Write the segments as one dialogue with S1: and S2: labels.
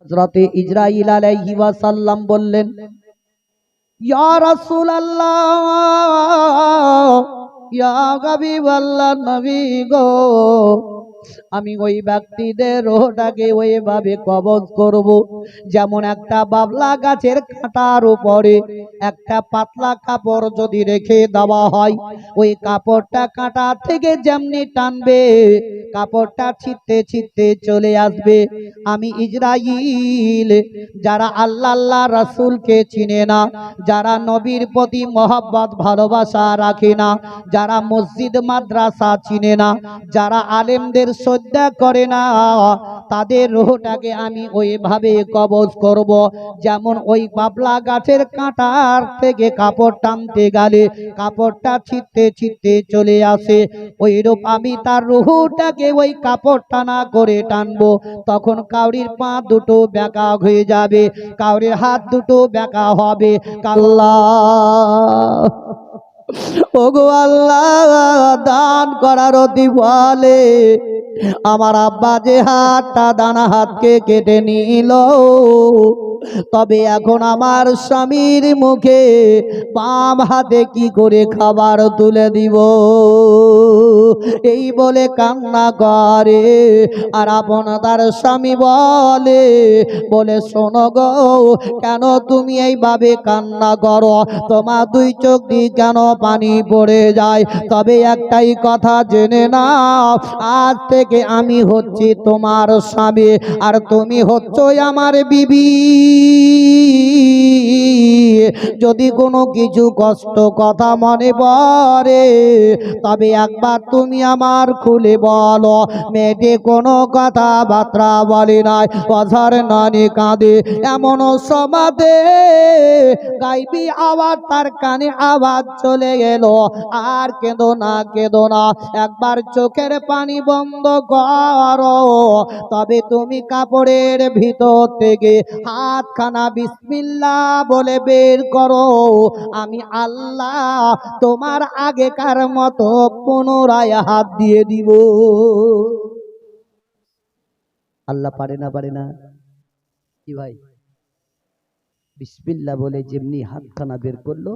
S1: হযরতে ইসরাঈল আলাইহিস সালাম বললেন, ইয়া রাসূলুল্লাহ, ইয়া হাবিবাল্লাহ, নবী গো, আমি ওই ব্যক্তিদের রোহটাকে ওইভাবে কবজ করব যেমন একটা বাবলা গাছের কাঁটার উপরে একটা পাতলা কাপড় যদি রেখে দেওয়া হয়, ওই কাপড়টা কাঁটা থেকে যেমনি টানবে কাপড়টা ছিটতে ছিটতে চলে আসবে। আমি ইসরাঈল, যারা আল্লাহ আল্লাহ রাসূলকে চিনে না, যারা নবীর প্রতি মহব্বত ভালোবাসা রাখে না, যারা মসজিদ মাদ্রাসা চিনে না, যারা আলেমদের শ্রদ্ধা করে না, তাদের রূহটাকে আমি ওইভাবে কবজ করব যেমন ওই বাবলা গাছের কাঁটার থেকে কাপড় টানতে গেলে কাপড়টা ছিটতে ছিটতে চলে আসে, ওইরূপ আমি তার রূহটাকে ওই কাপড় টানা করে টানবো। তখন কাউরির পা দুটো বেঁকা হয়ে যাবে, কাউরির হাত দুটো বেঁকা হবে। আল্লাহ, ওগো আল্লাহ, দান করার অতি বলে আমার আব্বা যে হাতটা ডানা হাতকে কেটে নিল, তবে এখন আমার স্বামীর মুখে বাম হাতে কি করে খাবার তুলে দিব, এই বলে কান্না করে। আর আপন তার স্বামী বলে, শোনো গো, কেন তুমি এইভাবে কান্না করো, তোমার দুই চোখ দিয়ে কেন পানি পড়ে যায়? তবে একটাই কথা জেনে নাও, আজ থেকে আমি হচ্ছি তোমার স্বামী আর তুমি হচ্ছ আমার বিবি। যদি কোনো কিছু কষ্ট কথা মনে পড়ে তবে একবার তুমি আমার খুলে বলো। মেয়েটি কোনো কথাবার্তা বলে নাই, অঝর নানি কাঁদে। এমন সমাদে গাইবি আওয়াজ তার কানে আওয়াজ চলে গেল, আর কেঁদো না কেঁদো না, একবার চোখের পানি বন্ধ করো, তবে তুমি কাপড়ের ভিতর থেকে হাতখানা বিসমিল্লাহ বলে বের করো, আমি আল্লাহ তোমার আগেকার মতো পুনরায় হাত দিয়ে দিব। আল্লাহ পারে না? পারে না কি ভাই? বিসমিল্লাহ বলে যেমনি হাতখানা বের করলো,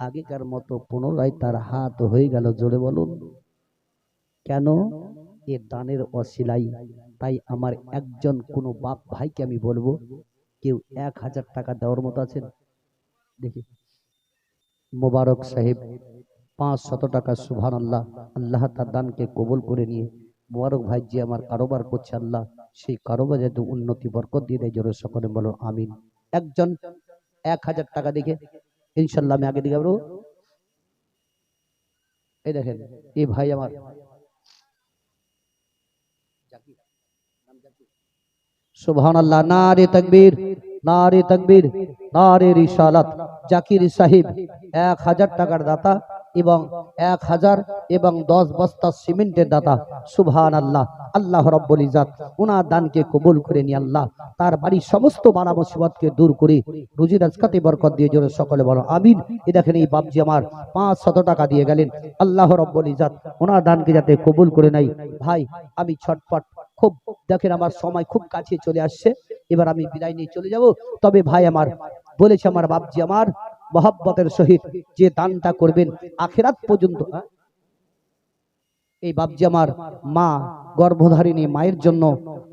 S1: আগেকার মতো পুনরায় তার হাত হয়ে গেল। জোরে বলুন কেন? এ দানের অশিলাই। তাই আমার একজন কোনো বাপ ভাইকে আমি বলবো, কেউ 1000 টাকা দেওয়ার মতো আছেন? দেখি মোবারক সাহেব 500 টাকা। সুবহানাল্লাহ, আল্লাহ তার দানকে কবুল করে নিয়ে মোবারক ভাই যে আমার কারোবার করছে, আল্লাহ সেই কারোবার যাতে উন্নতি বরকত দিয়ে দেয়। জোরে সকলে বলো আমিন। একজন 1000 টাকা দেখে ইনশাল্লাহ আমি আগে দিকে যাবো। এই দেখেন, এই ভাই আমার সুবহানাল্লাহ, নারে তাকবীর, নারে তাকবীর, নারে রিসালাত। জাকির সাহেব 1000 টাকার দাতা এবং 1000 এবং 10 বস্তা সিমেন্টের দাতা। সুবহানাল্লাহ, আল্লাহ রাব্বুল ইজ্জত ওনার দানকে কবুল করে নিয়ে আল্লাহ তার বাড়ির সমস্ত বালা মুসিবতকে দূর করে রুজি রাজকাতে বরকত দিয়ে জোরে সকলে বলো আমিন। এই দেখেন এই বাপজি আমার 500 টাকা দিয়ে গেলেন, আল্লাহ রাব্বুল ইজ্জত ওনার দানকে যাতে কবুল করে নেয়। ভাই আমি ছটপট খুব, দেখেন আমার সময় খুব কাছে চলে আসছে, এবার আমি বিদায় নিয়ে চলে যাব। তবে ভাই আমার বলেছে, আমার বাপজি আমার মহব্বতের সহিত যে দানটা করবেন আখিরাত পর্যন্ত। এই বাপজি আমার মা গর্ভধারিণী মায়ের জন্য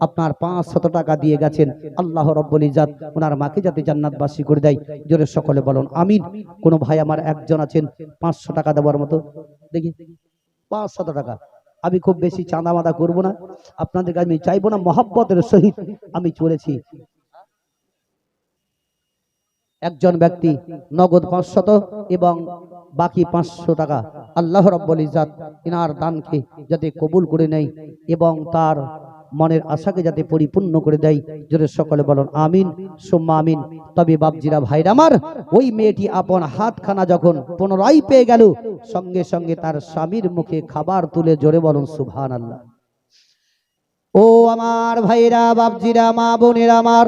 S1: আপনার 500 টাকা দিয়ে গেছেন, আল্লাহ রাব্বুল ইজ্জত ওনার মাকে যাতে জান্নাতবাসী করে দেয়। জোরে সকলে বলুন আমিন। কোন ভাই আমার একজন আছেন 500 টাকা দেওয়ার মতো? দেখি 500 টাকা। আমি খুব বেশি চাঁদা মাদা করবো না, আপনাদের কাছে আমি চাইবো না, মহব্বতের সহিত আমি চলেছি। একজন ব্যক্তি নগদ 500 এবং বাকি 500 টাকা আল্লাহ রাব্বুল ইজ্জত ইনার দানকে যাতে কবুল করে নেয় এবং তার মনের আশাকে যাতে পরিপূর্ণ করে দেয়। জোরে সকলে বলুন আমিন সুম্মা আমিন। তবে বাপজিরা ভাইরা আমার, ওই মেয়েটি আপন হাতখানা যখন পুনরায় পেয়ে গেল, সঙ্গে সঙ্গে তার স্বামীর মুখে খাবার তুলে জোরে বলুন সুবহানাল্লাহ। ও আমার ভাইরা, বাপজিরা, মা বোনেরা আমার,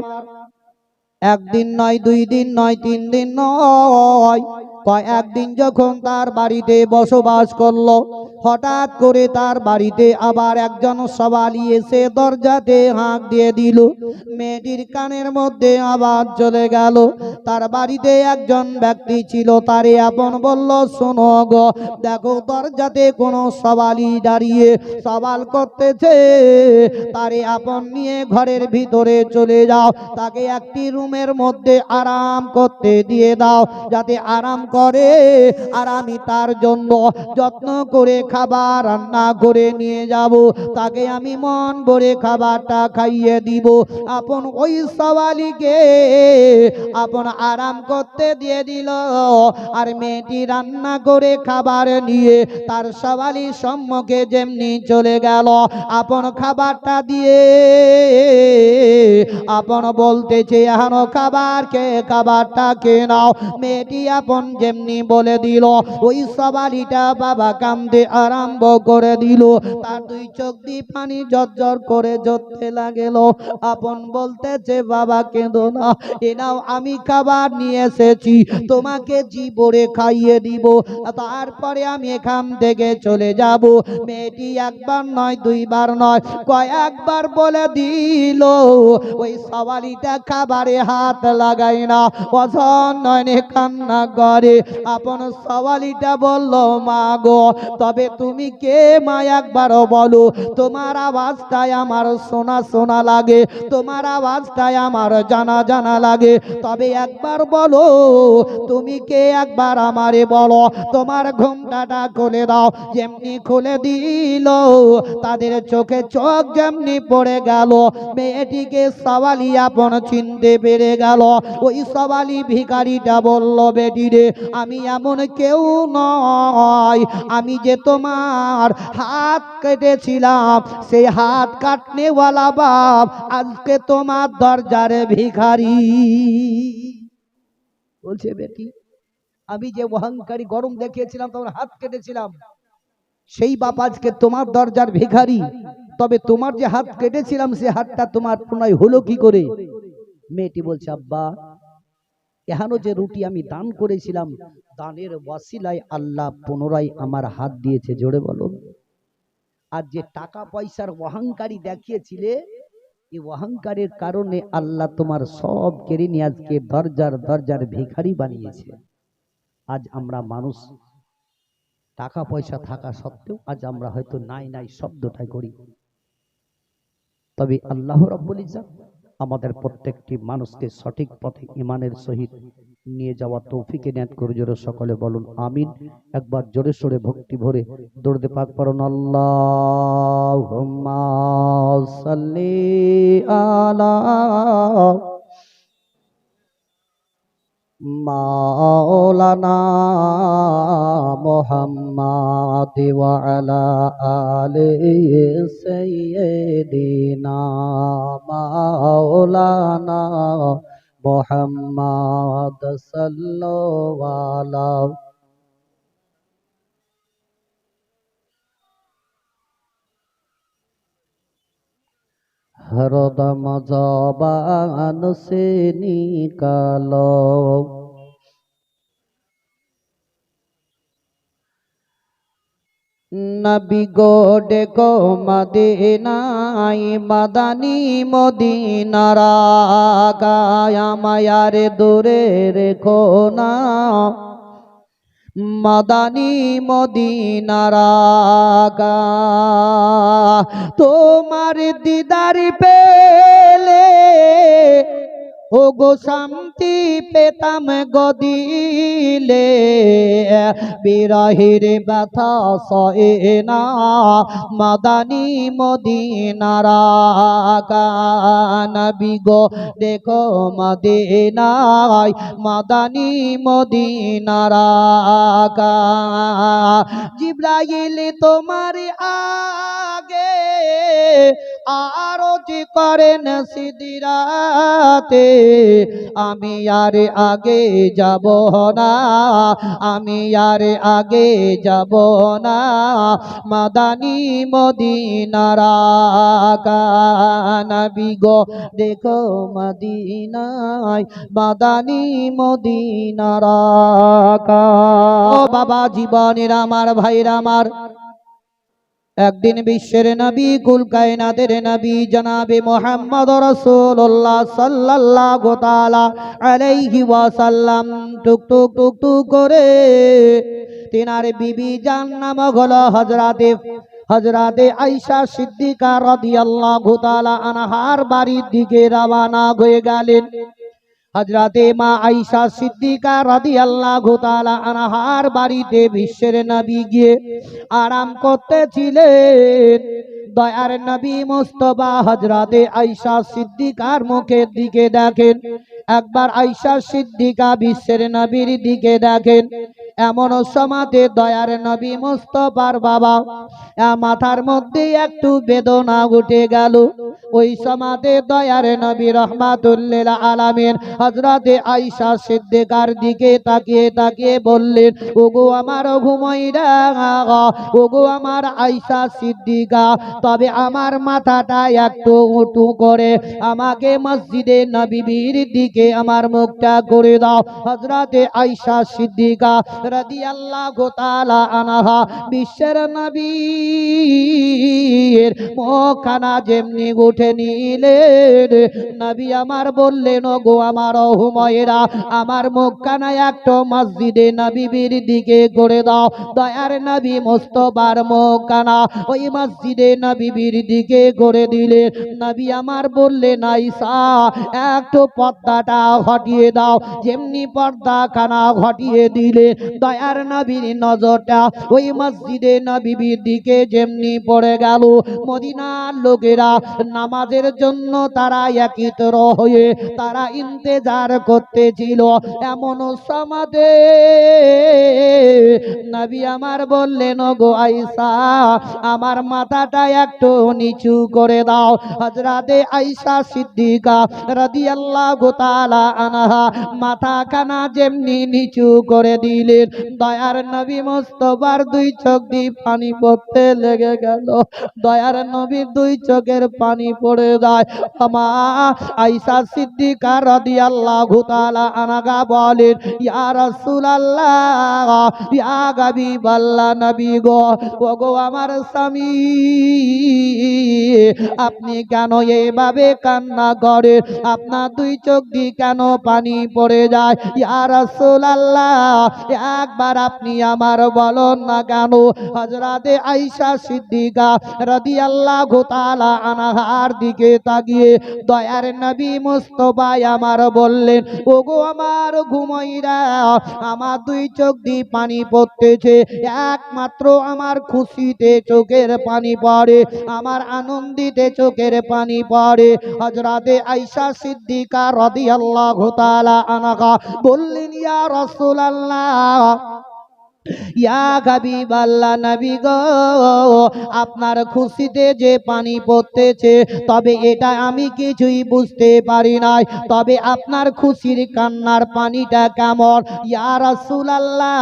S1: একদিন নয়, 2 দিন নয়, 3 দিন নয়, কয়েকদিন যখন তার বাড়িতে বসবাস করলো, হঠাৎ করে তার বাড়িতে আবার একজন সওয়ালি এসে দরজাতে হাঁক দিয়ে দিল। মেয়েটির কানের মধ্যে আওয়াজ চলে গেল। তার বাড়িতে একজন ব্যক্তি ছিল, তারে আপন বলল, শোনো গো, দেখো দরজাতে কোনো সওয়ালি দাঁড়িয়ে সওয়াল করতেছে, তারে আপন নিয়ে ঘরের ভিতরে চলে যাও, তাকে একটি রুমের মধ্যে আরাম করতে দিয়ে দাও, যাতে আরাম করে, আর আমি তার জন্য যত্ন করে খাবার রান্না করে নিয়ে যাব, তাকে আমি মন ভরে খাবারটা খাইয়ে দিব। আপন ওই সওয়ালিকে আপন আরাম করতে দিয়ে দিল, আর মেয়েটি রান্না করে খাবার নিয়ে তার সওয়ালির সম্মুখে যেমনি চলে গেল, আপন খাবারটা দিয়ে আপন বলতেছে, এখনো খাবারটা কে নাও। মেয়েটি আপন যেমনি বলে দিল, ওই সওয়ালিটা বাবা কান্দে আরম্ভ করে দিল, তার দুই চোখ দিয়ে পানি ঝরঝর করে ঝরতে লাগলো। আপন বলতেছে, বাবা কেঁদো না, এ নাও আমি খাবার নিয়ে এসেছি, তোমাকে জি ভরে খাইয়ে দিব, তারপরে আমি এখান থেকে চলে যাব। মেয়েটি একবার নয়, দুইবার নয়, কয়েকবার বলে দিল। ওই সওয়ালিটা খাবারে হাত লাগায় না, অসন্নয়নে কান্না করে। আপন সওয়ালিটা বলল, মা গো, তবে তুমি কে মা, একবারও বলো, তোমার আওয়াজটাই আমার শোনা শোনা লাগে, তোমার আওয়াজটাই আমার জানা জানা লাগে, তবে একবার বলো তুমি কে, একবার আমারে বলো। তোমার ঘোমটাটা খুলে দাও। যেমনি খুলে দিল, তাদের চোখে চোখ যেমনি পড়ে গেল, মেয়েটিকে সওয়ালি আপন চিনতে পেরে গেল। ওই সওয়ালি ভিখারিটা বলল, বেটি রে, আমি এমন কেউ নয়, আমি যে তোমার হাত কেটেছিলাম, সেই হাত কাটনেওয়ালা বাপ আজকে তোমার দরজার ভিখারি। বলছে, বেটি, আমি যে অহংকারী গরম দেখিয়েছিলাম, তোমার হাত কেটেছিলাম, সেই বাপ আজকে তোমার দরজার ভিখারি, তবে তোমার যে হাত কেটেছিলাম, সে হাতটা তোমার পুনরায় হলো কি করে? মেয়েটি বলছে, আব্বা, এখানো যে রুটি আমি দান করেছিলাম, দানের ওয়াসিলায় আল্লাহ পুনরায় আমার হাত দিয়েছে, জোরে বলো। আর যে টাকা পয়সার অহংকারী দেখিয়েছিলে, এই অহংকারের কারণে আল্লাহ তোমার সব কেড়ে নিয়ে আজকে দরজার ভিখারি বানিয়েছে। আজ আমরা মানুষ টাকা পয়সা থাকা সত্ত্বেও আজ আমরা হয়তো নাই নাই শব্দটাই করি, তবে আল্লাহ রাব্বুল ইজ্জত আমাদের প্রত্যেকটি মানুষকে সঠিক পথে ঈমানের সহিত নিয়ে যাওয়া তৌফিক এনায়েত করে। জোরে সকলে বলুন আমিন। একবার জোরে সোরে ভক্তি ভরে দরুদ পাক পড়ুন, আল্লাহুম্মা সাল্লি আলা মাওলানা মুহাম্মাদ ওয়া আলা আলি সাইয়্যিদিনা মাওলানা মুহাম্মাদ সাল্লাল্লাহু আলাইহি। हरदम ज़बान से निकालो नबी गो देखो मदीनाई मदानी मदीनार आगाया मायार दूरे रेखो ना मदानी मदीनार आगा তোমার দিদার পেলে ও গো শান্তি পেতাম গদিলে বিরহের ব্যথা সয়ে না মাদানী মদিনার আকা নবী গো দেখো মদিনায় মাদানী মদিনার আকা জিবরাইল তোমার আগে আরজ করেন সিদরাতে আমি আর আগে যাব না, আমি আর আগে যাব না, মাদানী মদিনার আকা নবী গো দেখো মদিনায় মাদানী মদিনার আকা। ও বাবা জীবনের আমার ভাইরা আমার, একদিন বিশ্বের নবী কুল কায়নাতের নবী জনাবে মুহাম্মদ রাসূলুল্লাহ সাল্লাল্লাহু তাআলা আলাইহি ওয়াসাল্লাম টুক টুক টুক টুক করে তিনার বিবি জান নাম হলো হযরতে আয়েশা সিদ্দিকা রাদিয়াল্লাহু তাআলা আনহার বাড়ির দিকে রওনা হয়ে গেলেন। হযরতে মা আয়েশা সিদ্দিকা রাদিয়াল্লাহু তাআলা আনহার বাড়িতে বিশ্বের নবী গিয়ে আরাম করতেছিলেন। দয়ার নবী মুস্তাফা হযরতে আয়েশা সিদ্দিকার মুখের দিকে দেখেন, একবার আয়েশা সিদ্দিকা বিশ্বের নবীর দিকে দেখেন। এমন সময়তে দয়ার নবী মুস্তাফার বাবা মাথার মধ্যে একটু বেদনা উঠে গেল। ওই সময়তে দয়ার নবী রহমাতুল্লিল আলামিন হযরতে আয়েশা সিদ্দিকার দিকে তাকিয়ে তাকিয়ে বললেন, ওগো আমার ঘুমাইরা, ওগো আমার আয়েশা সিদ্দিকা, তবে আমার মাথাটা একটু উঁচু করে আমাকে মসজিদে নববীর দিকে আমার মুখটা করে দাও। হযরতে আয়েশা সিদ্দিকা রাদিয়াল্লাহু তাআলা আনহা বিশ্বের নবীর মুখখানা যেমনি উঠে নিলেন, নবী আমার বললেন, ওগো আমার হুমায়রা, আমার মুখখানা একটু মসজিদে নববীর দিকে করে দাও। দয়ার নবী মুস্তাফার মুখখানা ওই মসজিদে নববীর দিকে করে দিলেন। নবী আমার বললেন, আয়েশা একটু পর্দাটা হটিয়ে দাও। যেমনি পর্দাখানা হটিয়ে দিলে দয়ার নবীর নজরটা ওই মসজিদে নববীর দিকে যেমনি পড়ে গেল, মদিনার লোকেরা নামাজের জন্য তারা একত্র হয়ে তারা ইন্তেজার করতেছিল। এমন সমাজে নবী আমার বললেন, ওগো আয়েশা, আমার মাথাটা একটু নিচু করে দাও। হযরতে আয়েশা সিদ্দিকা রাদিয়াল্লাহু তাআলা আনহা মাথাখানা যেমনি নিচু করে দিলেন, দয়ার নবী মুস্তাফার দুই চোখ দিয়ে পানি পড়তে লেগে গেল। দয়ার নবীর দুই চোখের পানি পড়ে যায়। মা আয়েশা সিদ্দিকা রাদিয়াল্লাহু তাআলা আনহা বলেন, ইয়া রাসূলুল্লাহ, ইয়া হাবিবাল্লাহ, নবী গো, ওগো আমার স্বামী, আপনি কেন এইভাবে কান্না করেন? আপনার দুই চোখ দিয়ে কেন পানি পড়ে যায়? ইয়া রাসূলুল্লাহ, একবার আপনি আমার বলুন না কেন? হযরতে আয়েশা সিদ্দিকা রাদিয়াল্লাহু তাআলা আনহার দিকে তাকিয়ে দয়ার নবী মুস্তাফা আমার বললেন, ওগো আমার ঘুমাইরা, আমার দুই চোখ দিয়ে পানি পড়তেছে। একমাত্র আমার খুশিতে চোখের পানি পড়ে, আমার আনন্দিতে চোখের পানি পড়ে। হযরতে আয়েশা সিদ্দিকা রাদিয়াল্লাহু তাআলা আনহা বললেন, ইয়া রাসূলুল্লাহ, ইয়া হাবিবাল্লাহ, নবী গো, আপনার খুশিতে যে পানি পড়তেছে, তবে এটা আমি কিছুই বুঝতে পারি নাই। তবে আপনার খুশির কান্নার পানিটা কেমন? ইয়া রাসূলুল্লাহ,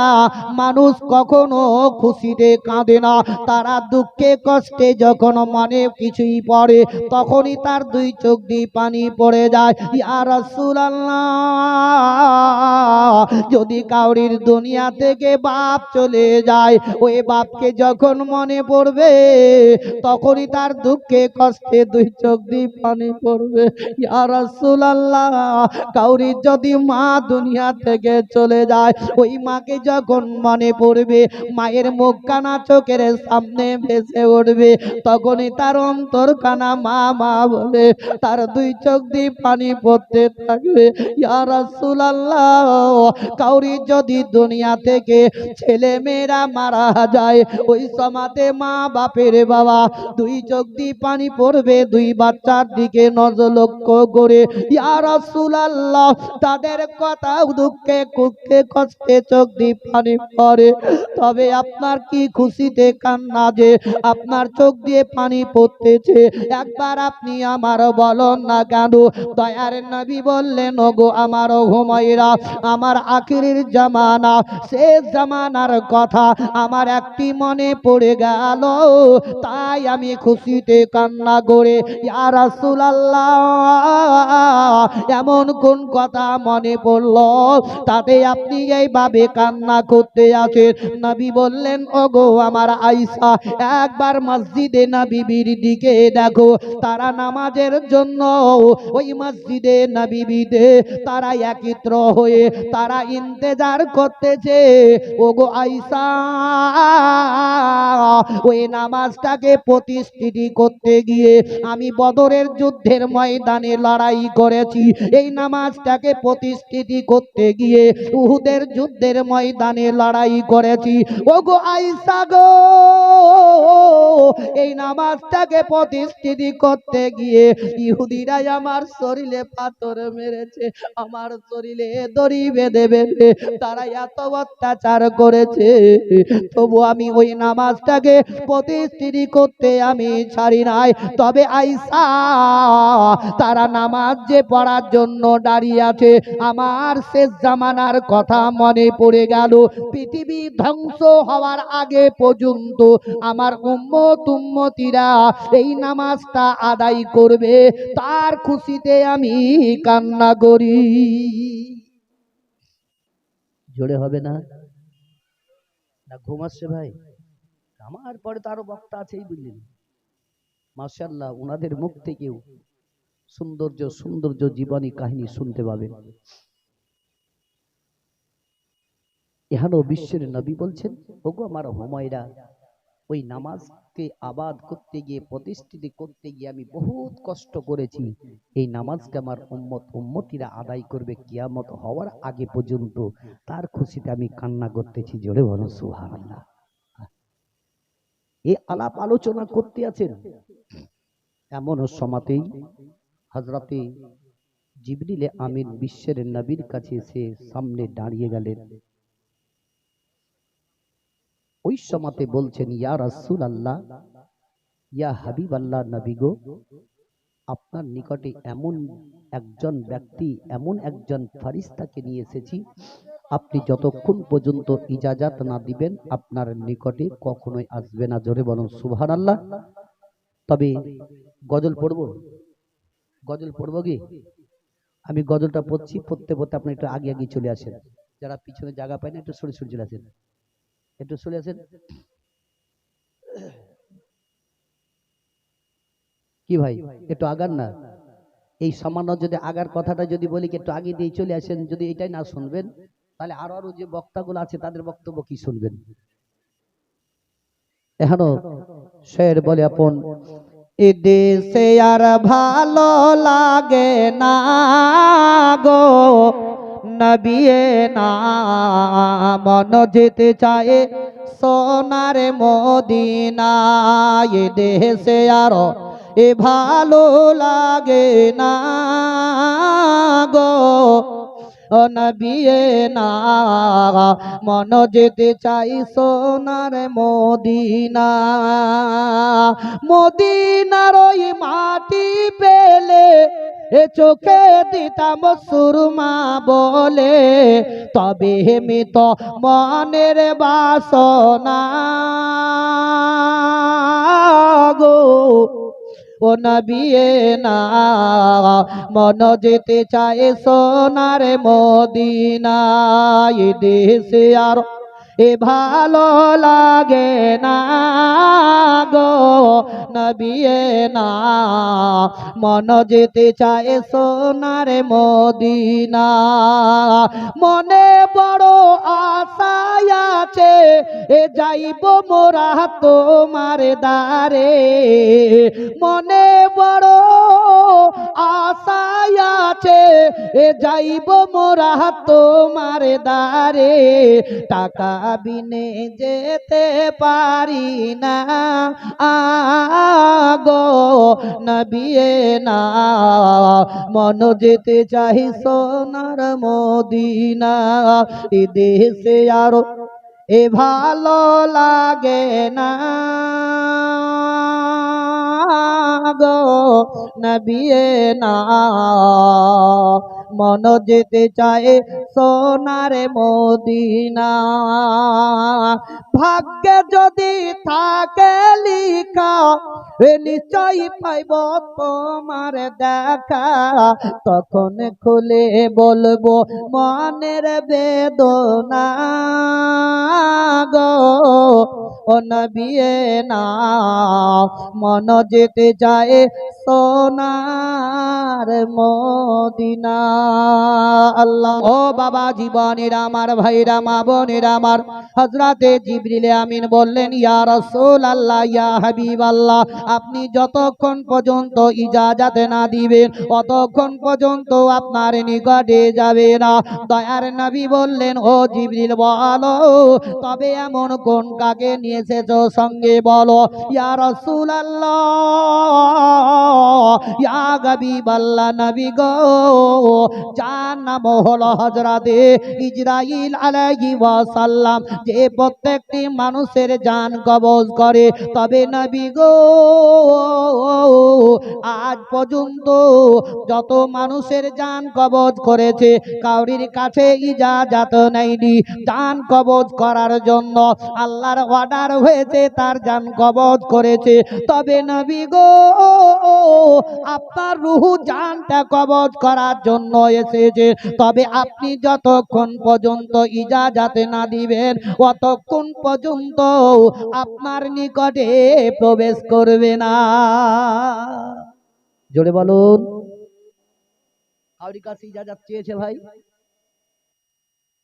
S1: মানুষ কখনো খুশিতে কাঁদে না, তারা দুঃখে কষ্টে যখন মনে কিছুই পড়ে তখনই তার দুই চোখ দিয়ে পানি পড়ে যায়। ইয়া রাসূলুল্লাহ, যদি কাউরির দুনিয়া থেকে বাপ চলে যায়, ওই বাপকে যখন মনে পড়বে তখনই তার দুঃখে কষ্টে দুই চোখ দিয়ে পানি পড়বে। ইয়া রাসূলুল্লাহ, কাউরির যদি মা দুনিয়া থেকে চলে যায়, ওই মাকে যখন মনে পড়বে, মায়ের মুখখানা চোখের সামনে ভেসে উঠবে, তখনই তার অন্তরখানা মা মা বলে তার দুই চোখ দিয়ে পানি পড়তে থাকবে। ইয়া রাসূলুল্লাহ, কাউরি যদি দুনিয়া থেকে ছেলে মেয়েরা মারা যায়, ওই সমাতে মা বাপের বাবা দুই চোখ দিয়ে পানি পড়বে, দুই বাচ্চার দিকে নজর লক্ষ্য করে, ইয়া রাসূলুল্লাহ তাদের কথা দুঃখে কুক্ষে কষ্টে চোখ দিয়ে পানি পড়ে। তবে আপনার কি খুশিতে কান্না যে আপনার চোখ দিয়ে পানি পড়তেছে, একবার আপনি আমার বলুন না কেন? দয়ার নবী বললেন, ওগো আমার হুমায়রা, আমার আখিরের জামানা, শেষ জামানার কথা আমার একটি মনে পড়ে গেল, তাই আমি খুশিতে কান্না করে। ইয়া রাসূলুল্লাহ এমন কোন কথা মনে পড়লো তাতে আপনি এইভাবে কান্না করতে আছেন? নবী বললেন, ওগো আমার আয়েশা, একবার মসজিদে নববীর দিকে দেখো, তারা নামাজের জন্য ওই মসজিদে নববীতে তারা একত্র হয়ে তারা ইন্তেজার করতেছে। ওগো আয়েশা, ওই নামাজটাকে প্রতিষ্ঠিত করতে গিয়ে আমি বদরের যুদ্ধের ময়দানে লড়াই করেছি, এই নামাজটাকে প্রতিষ্ঠিত করতে গিয়ে উহুদের যুদ্ধের ময়দানে লড়াই করেছি। ওগো আয়েশা গো, এই নামাজটাকে প্রতিষ্ঠিত করতে গিয়ে ইহুদিরা আমার শরীরে পাথর মেরেছে, আমার শরীরে দড়ি বেঁধে বেঁধে তারা এত অত্যাচার করেছে, তবু আমি ওই নামাজটাকে প্রতিষ্ঠিত করতে আমি ছাড়ি নাই। তবে আয়েশা, তারা নামাজ যে পড়ার জন্য দাঁড়িয়ে আছে, আমার শেষ জামানার কথা মনে পড়ে গেল। পৃথিবী ধ্বংস হওয়ার আগে পর্যন্ত আমার উম্মতিরা এই নামাজটা আদায় করবে, তার খুশিতে আমি কান্না করি। জোরে হবে না? না ঘুম আসছে ভাই? আমার পরে তো আরো বক্তা আছেই, বুঝলেন? মাশাআল্লাহ, ওনাদের মুখ থেকেও সৌন্দর্য সৌন্দর্য জীবনী কাহিনী শুনতে পাবেন। এখানেও বিশ্বের নবী বলছেন, ওগো আমার হুমায়রা, ওই নামাজকে আবাদ করতে গিয়ে প্রতিষ্ঠিত করতে গিয়ে আমি বহুত কষ্ট করেছি, এই নামাজকে আমার উম্মতিরা আদায় করবে কিয়ামত হওয়ার আগে পর্যন্ত, তার খুশিতে আমি কান্না করতেছি। জোরে বলো সুবহানাল্লাহ। এই আলাপ আলোচনা করতে আছেন, এমন সময়তেই হযরতে জিবরিল আমিন বিশ্বের নবীর কাছে এসে সামনে দাঁড়িয়ে গেলেন। ওই সময়তে বলছেন, ইয়া রাসূলুল্লাহ, ইয়া হাবিবাল্লাহ, নবী গো, আপনার নিকটে এমন একজন ব্যক্তি, এমন একজন ফেরেশতাকে নিয়ে এসেছি, আপনি যতক্ষণ পর্যন্ত ইজাজত না দিবেন আপনার নিকটে কখনোই আসবে না। জোরে বলুন সুবহানাল্লাহ। তবে গজল পড়বো, গজল পড়বো কি? আমি গজলটা পড়ছি, পড়তে পড়তে আপনি একটু আগে আগে চলে আসেন, যারা পিছনে জায়গা পায় না একটু সরে সরে চলে আসেন, একটু চলে আসেন। কি ভাই, একটু আগান না? এই সামান্য যদি আগার কথাটা যদি বলি কি একটু আগে দিয়ে চলে আসেন, যদি এটাই না শুনবেন তাহলে আরো আরো যে বক্তাগুলো আছে তাদের বক্তব্য কি শুনবেন? এখনো শের বলে, আপন এ দেশে আর ভালো লাগে না গো নবিয়ে না, মন যেতে চায় সোনার মদিনা, এ দেশে আর এ ভালো লাগে না গো ও নবিয়ে না, মন যেতে চাই সোনার মদিনা, মদিনার ওই মাটি পেলে এ চোখে দিতাম সুরমা বলে, তবে হেমি তো মনের বাসনা গো ও নবিয়ে না, মন যেতে চায় সোনার মদিনা, এ দেশে আর এ ভালো লাগে না গো নবিয়ে না, মন যেতে চায় সোনার মদিনা, মনে বড় আশা আছে এ যাইব মোরা তোমার দ্বারে, মনে বড় আশা আছে এ যাইব মোরা তোমার দ্বারে, টাকা বিনে যেতে পারি না আগো নবী না মন যেতে চাই সোনার মদিনা এ দেশে আরো এ ভালো লাগে না গো নবী না মন যেতে চায় সোনার মদিনা ভাগ্যে যদি থাকে লিখা নিশ্চয়ই পাইব তোমার দেখা তখন খুলে বলবো মনের বেদনা গো ও নবী না মন যেতে যায় সোনার মদিনা আল্লাহ ও বাবা জীবনের আমার ভাইরা মা বোনেরা আমার হযরতে জিবরিল আমিন বললেন ইয়া রাসূলুল্লাহ ইয়া হাবিবাল্লাহ আপনি যতক্ষণ পর্যন্ত ইজাজত না দিবেন ততক্ষণ পর্যন্ত আপনার নিকটে যাবে না দয়ার নবী বললেন ও জিবরিল বলো তবে এমন কোন কাকে নিয়ে এসেছো সঙ্গে বলো ইয়া রাসূলুল্লাহ ইয়া হাবিবাল্লাহ নবী গো যার নাম হলো হযরতে ইসরাইল আলাইহিস সালাম যে প্রত্যেকটি মানুষের জান কবজ করে তবে নবী গো আজ পর্যন্ত যত মানুষের জান কবজ করেছে কাউরির কাছে ইজাজত নেয়নি জান কবজ করার জন্য আল্লাহর অর্ডার হয়েছে তার জান কবজ করেছে তবে নবী গো আপনার রূহ জানটা কবজ করার জন্য এসেছে তবে আপনি যতক্ষণ পর্যন্ত ইজাজত না দিবেন ততক্ষণ পর্যন্ত আপনার নিকটে প্রবেশ করবে না জোরে বলুন কাউরি কাছে ইজাজত চেয়েছে ভাই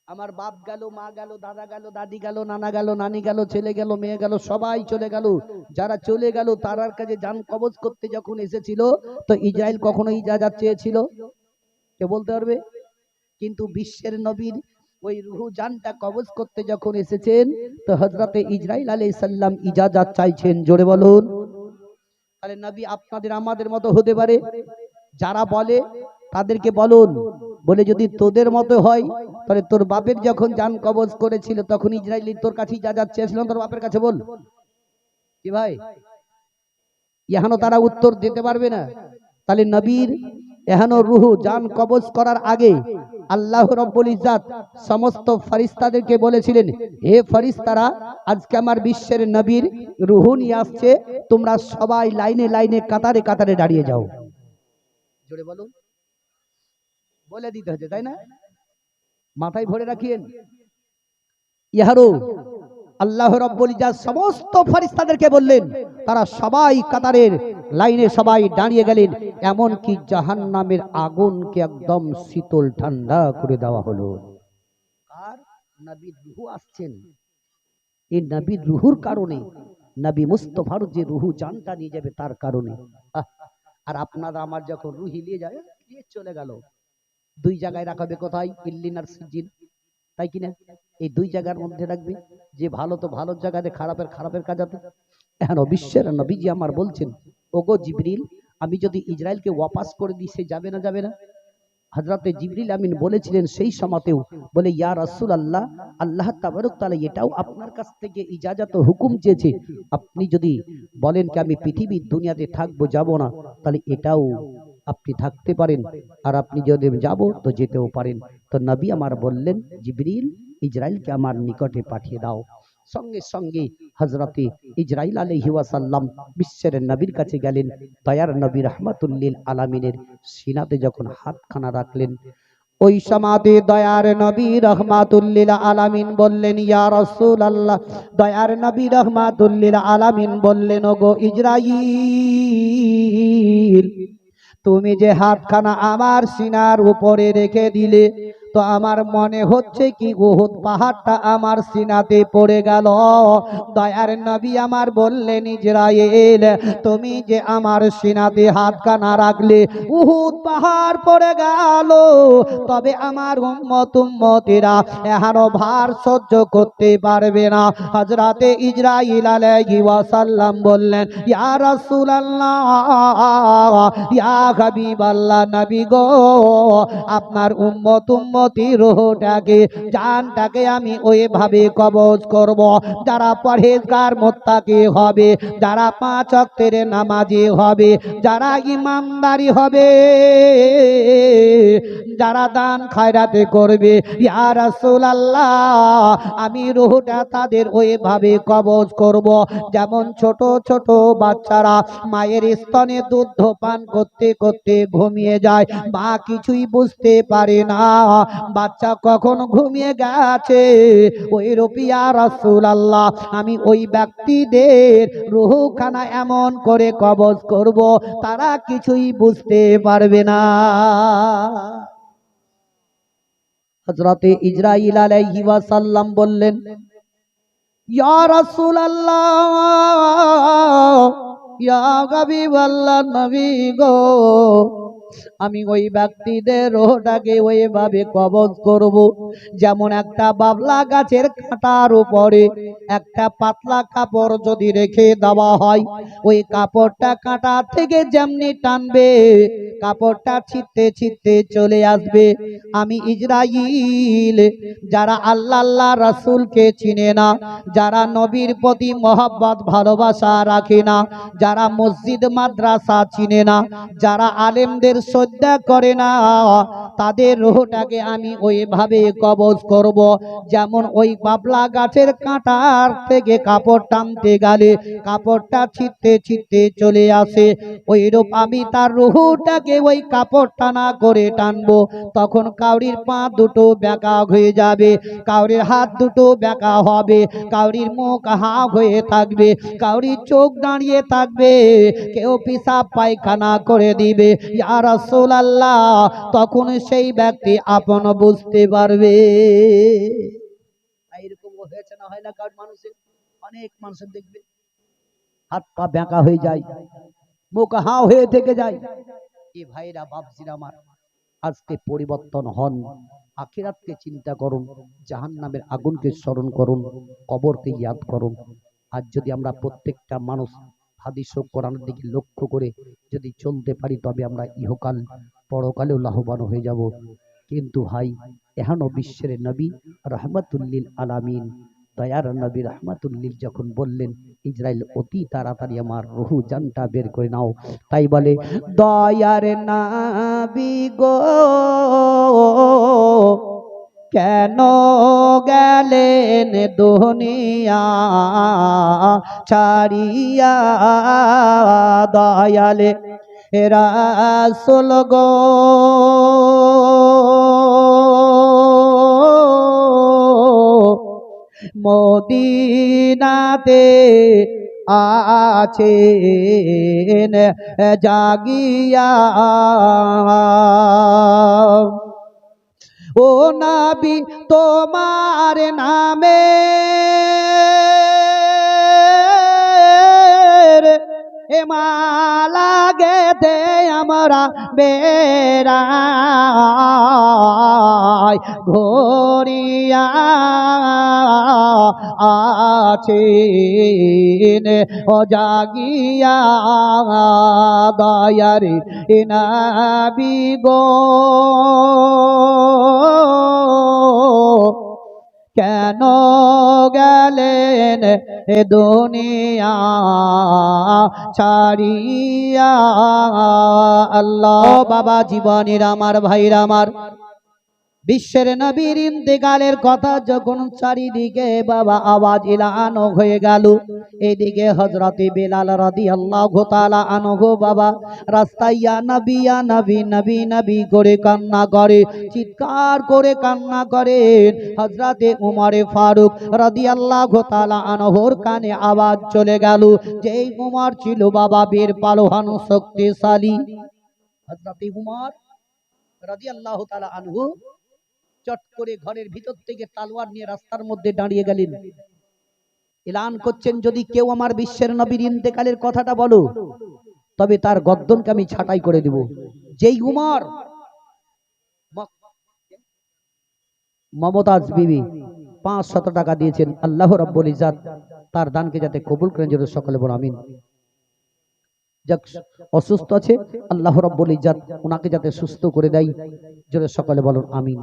S1: আমার বাপ গেল মা গেল দাদা গেল দাদি গেল নানা গেল নানি গেল ছেলে গেল মেয়ে গেল সবাই চলে গেল যারা চলে গেল তারার কাছে জান কবজ করতে যখন এসেছিল তো ইসরাইল কখনো ইজাজত চেয়েছিল কে বলতে পারবে কিন্তু বিশ্বের নবীর ওই রূহ জানটা কবজ করতে যখন এসেছেন তো হযরতে ইসরাইল আলাইহিস সালাম ইজাজত চাইছেন জোরে বলুন আরে নবী আপনাদের আমাদের মতো হতে পারে যারা বলে তাদেরকে বলুন বলে যদি তোদের মতো হয় তাহলে তোর বাপের যখন জান কবজ করেছিল তখন ইসরাইল তোর কাছে ইজাজত চেয়েছিল তোর বাপের কাছে বল কি ভাই এখনো তারা উত্তর দিতে পারবে না তাহলে নবীর এখনো রূহ জান কবজ করার আগে আল্লাহ রাব্বুল ইজ্জত সমস্ত ফেরেশতাদেরকে বলেছিলেন হে ফেরেশতারা আজকে আমার বিশ্বের নবীর রূহ নিয়ে আসছে তোমরা সবাই লাইনে লাইনে কাতারে কাতারে দাঁড়িয়ে যাও জোরে বলুন বলে দিতে হচ্ছে তাই না মাথায় ভরে রাখিয়েন ইহারো আল্লাহ রাব্বুল ইজ্জত সমস্ত ফেরেশতাদেরকে বললেন তারা সবাই কাতারের লাইনে সবাই দাঁড়িয়ে গেলেন এমন কি জাহান্নামের আগুনকে একদম শীতল ঠান্ডা করে দেওয়া হলো আর নবীর রূহ আসছেন এই নবীর রূহুর কারণে নবী মুস্তাফার যে রূহ জানটা নিয়ে যাবে তার কারণে আর আপনারা আমার যখন রূহ নিয়ে যায় চলে গেল দুই জায়গায় রাখাবে কোথায় ইল্লিন আর সিজিল তাই কিনা এই দুই জায়গার মধ্যে রাখবে যে ভালো তো ভালো জায়গাতে খারাপের খারাপের কাজাতে এখন বিশ্বের নবীজি আমার বলছেন ওগো জিবরিল আমি যদি ইসরায়েলকে ওয়াপাস করে দিই সে যাবে না হযরতে জিবরিল আমিন বলেছিলেন সেই সময়তেও বলে ইয়া রাসূলুল্লাহ আল্লাহ তাবারক তাআলা এটাও আপনার কাছ থেকে ইজাজত হুকুম চেয়েছে আপনি যদি বলেন কি আমি পৃথিবীর দুনিয়াতে থাকবো যাব না তাহলে এটাও আপনি থাকতে পারেন আর আপনি যদি যাব তো যেতেও পারেন তো নবী আমার বললেন জিবরিল ইসরায়েলকে আমার নিকটে পাঠিয়ে দাও সঙ্গে সঙ্গে হযরতে ইসরাইল আলাইহিস সালাম বিশ্বের নবীর কাছে গেলেন দয়ার নবী রাহমাতুল লিল আলামিনের সিনাতে যখন হাতখানা রাখলেন ওই সমাধি দয়ার নবী রাহমাতুল লিল আলামিন বললেন ইয়া রাসূলুল্লাহ দয়ার নবী রাহমাতুল লিল আলামিন বললেন ওগো ইসরাইল তুমি যে হাতখানা আমার সিনার উপরে রেখে দিলে তো আমার মনে হচ্ছে কি উহুদ পাহাড়টা আমার সিনাতে পড়ে গেল। দয়ার নবী আমার বললেন, ইজরাইল তুমি যে আমার সিনাতে হাতখানা রাখলে উহুদ পাহাড় পড়ে গেল, তবে আমার উম্মতেরা এখনো ভার সহ্য করতে পারবে না। হযরতে ইজরাইল আলাইহিস সালাম বললেন, ইয়া রাসূলুল্লাহ, ইয়া হাবিবাল্লাহ, নবী গো, আপনার উম্মতি রূহটাকে, জানটাকে আমি ওইভাবে কবজ করব যারা পরহেজগার মুত্তাকি হবে, যারা 5 ওয়াক্তের নামাজি হবে, যারা ইমানদারি হবে, যারা দান খায়রাতে করবে। ইয়া রাসূলুল্লাহ, আমি রূহটা তাদের ওইভাবে কবজ করব যেমন ছোট ছোট বাচ্চারা মায়ের স্তনে দুধ পান করতে করতে ঘুমিয়ে যায়, মা কিছুই বুঝতে পারে না বাচ্চা কখন ঘুমিয়ে গেছে। ওই রূপিয়া রাসূলুল্লাহ, আমি ওই ব্যক্তিদের রূহখানা এমন করে কবজ করব তারা কিছুই বুঝতে পারবে না। হযরতে ইজরাইল আলাইহিস সালাম বললেন, ইয়া রাসূলুল্লাহ, ইয়া হাবিবাল্লাহ, নবী গো, আমি ওই ব্যক্তিদের রূহটাকে ওইভাবে কবজ করব যেমন একটা বাবলা গাছের কাঁটার উপরে একটা পাতলা কাপড় যদি রেখে দেওয়া হয়, ওই কাপড়টা কাঁটা থেকে যেমনি টানবে কাপড়টা ছিটতে ছিটতে চলে আসবে। আমি ইজরাইল, যারা আল্লাহ রাসূলকে চিনে না, যারা নবীর প্রতি মহব্বত ভালোবাসা রাখে না, যারা মসজিদ মাদ্রাসা চিনে না, যারা আলেমদের শ্রদ্ধা করে না, তাদের রূহটাকে আমি ওইভাবে কবজ করব যেমন ওই বাবলা গাছের কাঁটার থেকে কাপড় টানতে গেলে কাপড়টা ছিটতে ছিটতে চলে আসে, ওইরূপ আমি তার রূহটাকে ওই কাপড় টানা করে টানবো। তখন কাউরির পা দুটো বেঁকা হয়ে যাবে, কাউরির হাত দুটো বেঁকা হবে, কাউরির মুখ হা হয়ে থাকবে, কাউরির চোখ দাঁড়িয়ে থাকবে, কেউ পেশাব পায়খানা করে দিবে। ইয়া রাসূলুল্লাহ, তখন সেই ব্যক্তি আপন বুঝতে পারবে। এইরকম হয়েছে না, হয় না? কারণ মানুষের, অনেক মানুষের দেখবে হাত পা বেঁকা হয়ে যায়, মুখ হা হয়ে থেকে যায়। এ ভাইরা বাপজিরা আমার, আজকে পরিবর্তন হন, আখিরাতকে চিন্তা করুন, জাহান্নামের আগুনকে স্মরণ করুন, কবরকে ইয়াদ করুন। আজ যদি আমরা প্রত্যেকটা মানুষ হাদিস ও কোরআনের দিকে লক্ষ্য করে যদি চলতে পারি, তবে আমরা ইহকাল পরকালেও লাভবান হয়ে যাব। কিন্তু ভাই, এখনো বিশ্বের নবী রাহমাতুল্লিল আলামিন, দয়ার নবী রাহমাতুল্লিল যখন বললেন, ইজরাইল অতি তাড়াতাড়ি আমার রূহ জানটা বের করে নাও, তাই বলে, দয়ার নবী গো, কেন গেলেন দুনিয়া ছাড়িয়া, দয়ালে রাসূল গো, মদিনাতে আছেন জাগিয়া, ও নবী তোমার নামে এ মালা গেথে আমরা বেড়াই, ঘরিয়া আছেন ও জাগিয়া, দয়ারে নবী গো, কেন গেলেন এ দুনিয়া ছাড়িয়া। আল্লাহ বাবা, জীবনের আমার ভাইরা আমার, বিশ্বের নবীর ইন্তেকালের কথা যখন চারিদিকে বাবা আওয়াজ এলানো হয়ে গেল, এদিকে হযরতে বেলাল রাদিয়াল্লাহু তাআলা আনহু বাবা রাস্তায় ইয়া নবী ইয়া নবী নবী নবী করে কান্না করে, চিৎকার করে কান্না করেন। হযরতে উমরে ফারুক রাদিয়াল্লাহু তাআলা আনহুর কানে আওয়াজ চলে গেল, যেই উমর ছিল বাবা বীর পালোয়ান শক্তিশালী, হযরতে উমর রাদিয়াল্লাহু তাআলা আনহু চট করে ঘরের ভিতর থেকে তালোয়ার নিয়ে রাস্তার মধ্যে দাঁড়িয়ে গেলেন। এলান করছেন, যদি কেউ আমার বিশ্বের নবীর ইন্তেকালের কথাটা বলো, তবে তার গর্দনকে আমি ছাঁটাই করে দেব। যেই উমর মমতাজ বিবি 500 টাকা দিয়েছেন, আল্লাহ রাব্বুল ইজ্জত তার দানকে যাতে কবুল করেন, যেন সকলে বলেন আমিন। যাক, অসুস্থ আছে, আল্লাহ রাব্বুল ইজ্জত ওনাকে যাতে সুস্থ করে দেয়, যেন সকলে বলেন আমিন।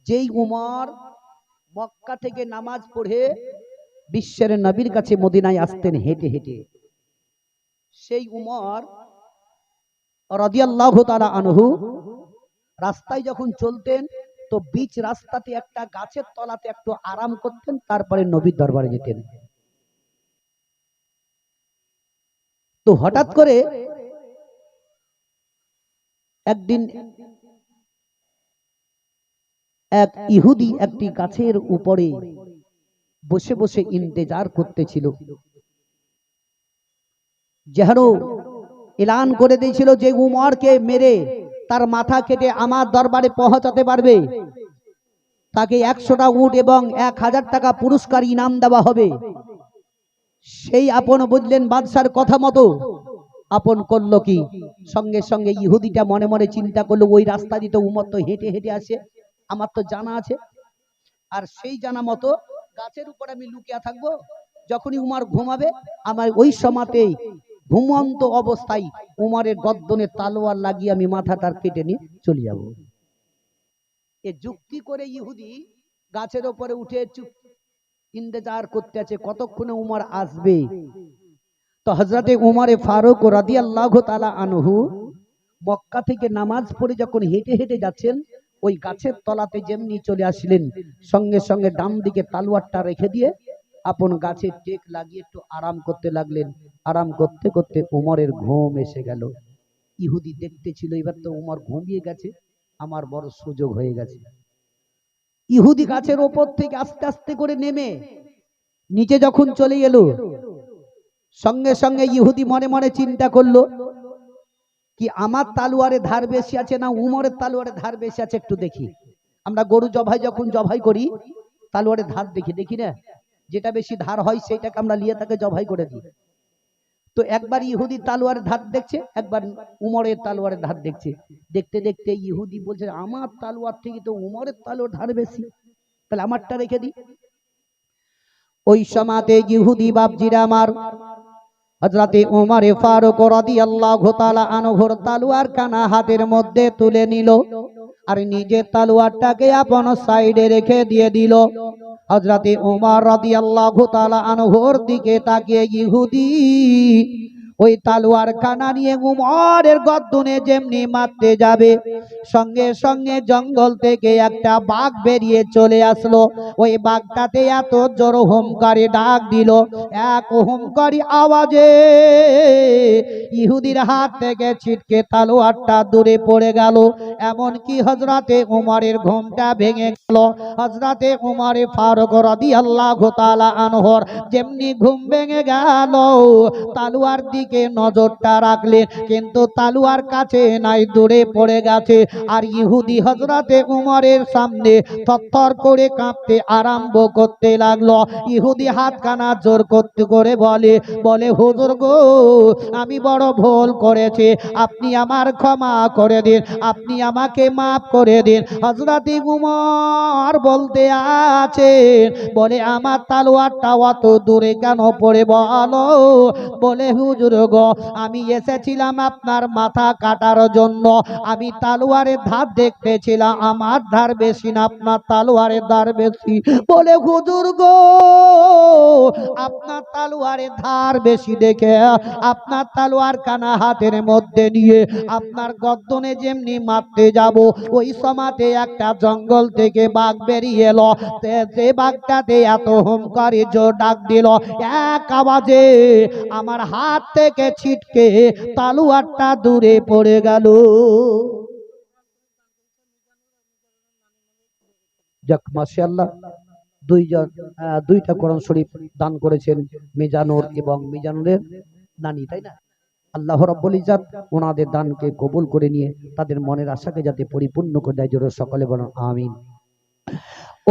S1: যেই উমর মক্কা থেকে নামাজ পড়ে বিশ্বের নবীর কাছে মদিনায় আসতেন হেঁটে হেঁটে, সেই উমর রাদিয়াল্লাহু তাআলা আনহু রাস্তায় যখন চলতেন, তো বিচ রাস্তাতে একটা গাছের তলাতে একটু আরাম করতেন, তারপরে নবীর দরবারে যেতেন। তো হঠাৎ করে একদিন এক ইহুদি একটি গাছের উপরে বসে বসে ইন্তেজার করতেছিল, যেন এলান করে দিয়েছিল যে উমরকে মেরে তার মাথা কেটে আমার দরবারে পৌঁছাতে পারবে, তাকে 100টা উট এবং 1000 টাকা পুরস্কার ইনাম দেওয়া হবে। সেই আপন বুঝলেন বাদশার কথা মতো আপন করলো কি, সঙ্গে সঙ্গে ইহুদিটা মনে মনে চিন্তা করলো, ওই রাস্তা দিয়ে তো উমর তো হেঁটে হেঁটে আসে, আমার তো জানা আছে, আর সেই জানা মতো গাছের উপর আমি লুকিয়ে থাকবো, যখনই উমর ঘুমাবে আমার ওই সময়তেই ঘুমন্ত অবস্থায় উমরের গর্দনে তালোয়ার লাগিয়ে আমি মাথাটার কেটে নিয়ে চলে যাব। এ যুক্তি করে ইহুদি গাছের উপরে উঠে চুপ ইন্তেজার করতে আছে কতক্ষণে উমর আসবে। তো হযরতে উমরে ফারুক রাদিয়াল্লাহু তাআলা আনহু মক্কা থেকে নামাজ পড়ে যখন হেঁটে হেঁটে যাচ্ছেন, ওই গাছের তলাতে যেমনি চলে আসলেন, সঙ্গে সঙ্গে ডান দিকে তালোয়ারটা রেখে দিয়ে আপন গাছের টেক লাগিয়ে একটু আরাম করতে লাগলেন। আরাম করতে করতে উমরের ঘুম এসে গেল। ইহুদি দেখতে ছিল এবার তো উমর ঘুমিয়ে গেছে, আমার বড় সুযোগ হয়ে গেছে। ইহুদি গাছের ওপর থেকে আস্তে আস্তে করে নেমে নিচে যখন চলে এলো, সঙ্গে সঙ্গে ইহুদি মনে মনে চিন্তা করলো, কি আমার তালোয়ারে ধার বেশি আছে না উমরের তালোয়ারে ধার বেশি আছে, একটু দেখি। আমরা গরু জবাই যখন জবাই করি, তালোয়ারে ধার দেখি, দেখি না, যেটা বেশি ধার হয় সেইটাকে আমরা নিয়ে তাকে জবাই করে দিই। তো একবার ইহুদি তালোয়ারের ধার দেখছে, একবার উমরের তালোয়ারের ধার দেখছে। দেখতে দেখতে ইহুদি বলছে, আমার তালোয়ার থেকে তো উমরের তালোয়ার ধার বেশি, তাহলে আমারটা রেখে দিই। ওই সময়তে ইহুদি বাপজিরা আমার হযরতে উমরে ফারুক রাদিয়াল্লাহু তাআলা আনহুর তালোয়ার কানা হাতের মধ্যে তুলে নিল, আর নিজের তালোয়ারটাকে আপন সাইডে রেখে দিয়ে দিল। হযরতে উমর রাদিয়াল্লাহু তাআলা আনহুর দিকে তাকিয়ে ইহুদি ওই তালোয়ার কানা নিয়ে উমরের গর্দনে যেমনি মারতে যাবে, সঙ্গে সঙ্গে জঙ্গল থেকে একটা বাঘ বেরিয়ে চলে আসলো। ওই বাঘটাতে এত জোর হুঙ্কারে ডাক দিল, এক হুঙ্কারি আওয়াজে ইহুদির হাত থেকে ছিটকে তালোয়ারটা দূরে পড়ে গেল। এমনকি হযরতে উমরের ঘুমটা ভেঙে গেল। হযরতে উমরে ফারুক রাদিয়াল্লাহু তাআলা আনহুর যেমনি ঘুম ভেঙে গেল, তালোয়ার দিকে নজরটা রাখলেন, কিন্তু তালোয়ার কাছে নাই, দূরে পড়ে গেছে। আর ইহুদি হযরতে উমরের সামনে থরথর করে কাঁপতে আরম্ভ করতে লাগলো। ইহুদি হাতখানা জোর করতে করে বলে হুজুর গো, আমি বড় ভুল করেছি, আপনি আমার ক্ষমা করে দিন, আপনি আমাকে মাফ করে দিন। হযরতে উমর বলতে আছে, বলে আমার তালোয়ারটা অত দূরে কেন পড়ে বলো? বলে হুজুর গো, আমি এসেছিলাম আপনার মাথা কাটার জন্য, আমি তালোয়ারের ধার দেখতেছিলাম, আমার ধার বেশি না আপনার তালোয়ারের ধার বেশি। বলে হুজুর গো, আপনার তালোয়ারের ধার বেশি দেখে আপনার তালোয়ার কানা হাতের মধ্যে নিয়ে আপনার গর্দনে যেমনি মারতে যাব, ওই সময়তে একটা জঙ্গল থেকে বাঘ বেরিয়ে এলো। সে বাঘটাতে এত হুঙ্কারে জোর ডাক দিল, এক আওয়াজে আমার হাত থেকে ছিটকে তালোয়ারটা দূরে পড়ে গেল। যাক, মাশাআল্লাহ, দুইটা কোরআন শরীফ দান করেছেন মিজানুর এবং মিজানুরের নানি, তাই না? আল্লাহ রাব্বুল ইজ্জত ওনাদের দানকে কবুল করে নিয়ে তাদের মনের আশাকে যাতে পরিপূর্ণ করে দেয়, জোরে সকলে বলুন আমিন।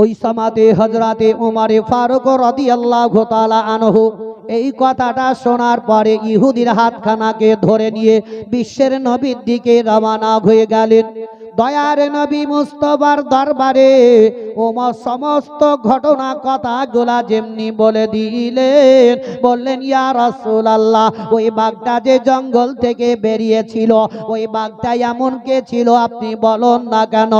S1: ওই সমাতে হযরতে উমরে ফারুক রাদিয়াল্লাহু তাআলা আনহু এই কথাটা শোনার পরে ইহুদির হাতখানাকে ধরে নিয়ে বিশ্বের নবীর দিকে রওনা হয়ে গেলেন। দয়ার নবী মুস্তাফার দরবারে ওমর সমস্ত ঘটনা কথাগুলা যেমনি বলে দিলেন, বললেন ইয়া রাসূলুল্লাহ, ওই বাঘটা যে জঙ্গল থেকে বেরিয়েছিল, ওই বাঘটা এমন কে ছিল আপনি বলুন না কেন?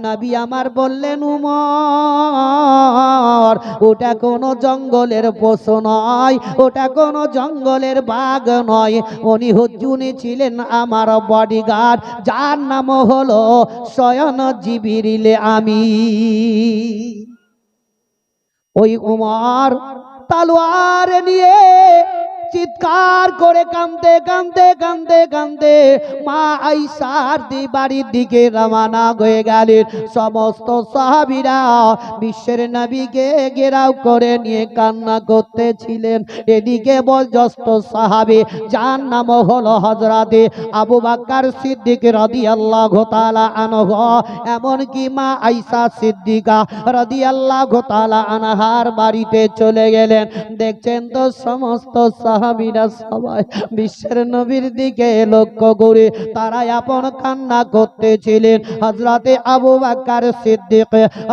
S1: নবী আমার বললেন, উমর, ওটা কোনো জঙ্গলের পশু নয়, ওটা কোনো জঙ্গলের বাঘ নয়, উনি ছিলেন আমার বডিগার্ড, যার নাম হলো স্বয়ং জিবরিল আমিন। ওই উমর তলোয়ার নিয়ে চিৎকার করে কাঁদতে কাঁদতে কাঁদতে কাঁদতে মা আয়েশার বাড়ির দিকে রওনা হয়ে গেলেন। সমস্ত সাহাবীরা বিশ্বের নবীকে ঘেরাও করে নিয়ে কান্না করতেছিলেন। এদিকে বয়োজ্যেষ্ঠ সাহাবী যার নাম হলো হযরতে আবু বকর সিদ্দিক রাদিয়াল্লাহু তাআলা আনহু, এমনকি মা আয়েশা সিদ্দিকা রাদিয়াল্লাহু তাআলা আনহার বাড়িতে চলে গেলেন। দেখছেন তো সমস্ত সাহাবীরা সবাই বিশ্বের নবীর দিকে লক্ষ্য করে তারা আপন কান্না করতেছিলেন। হযরতে আবু বকর সিদ্দিক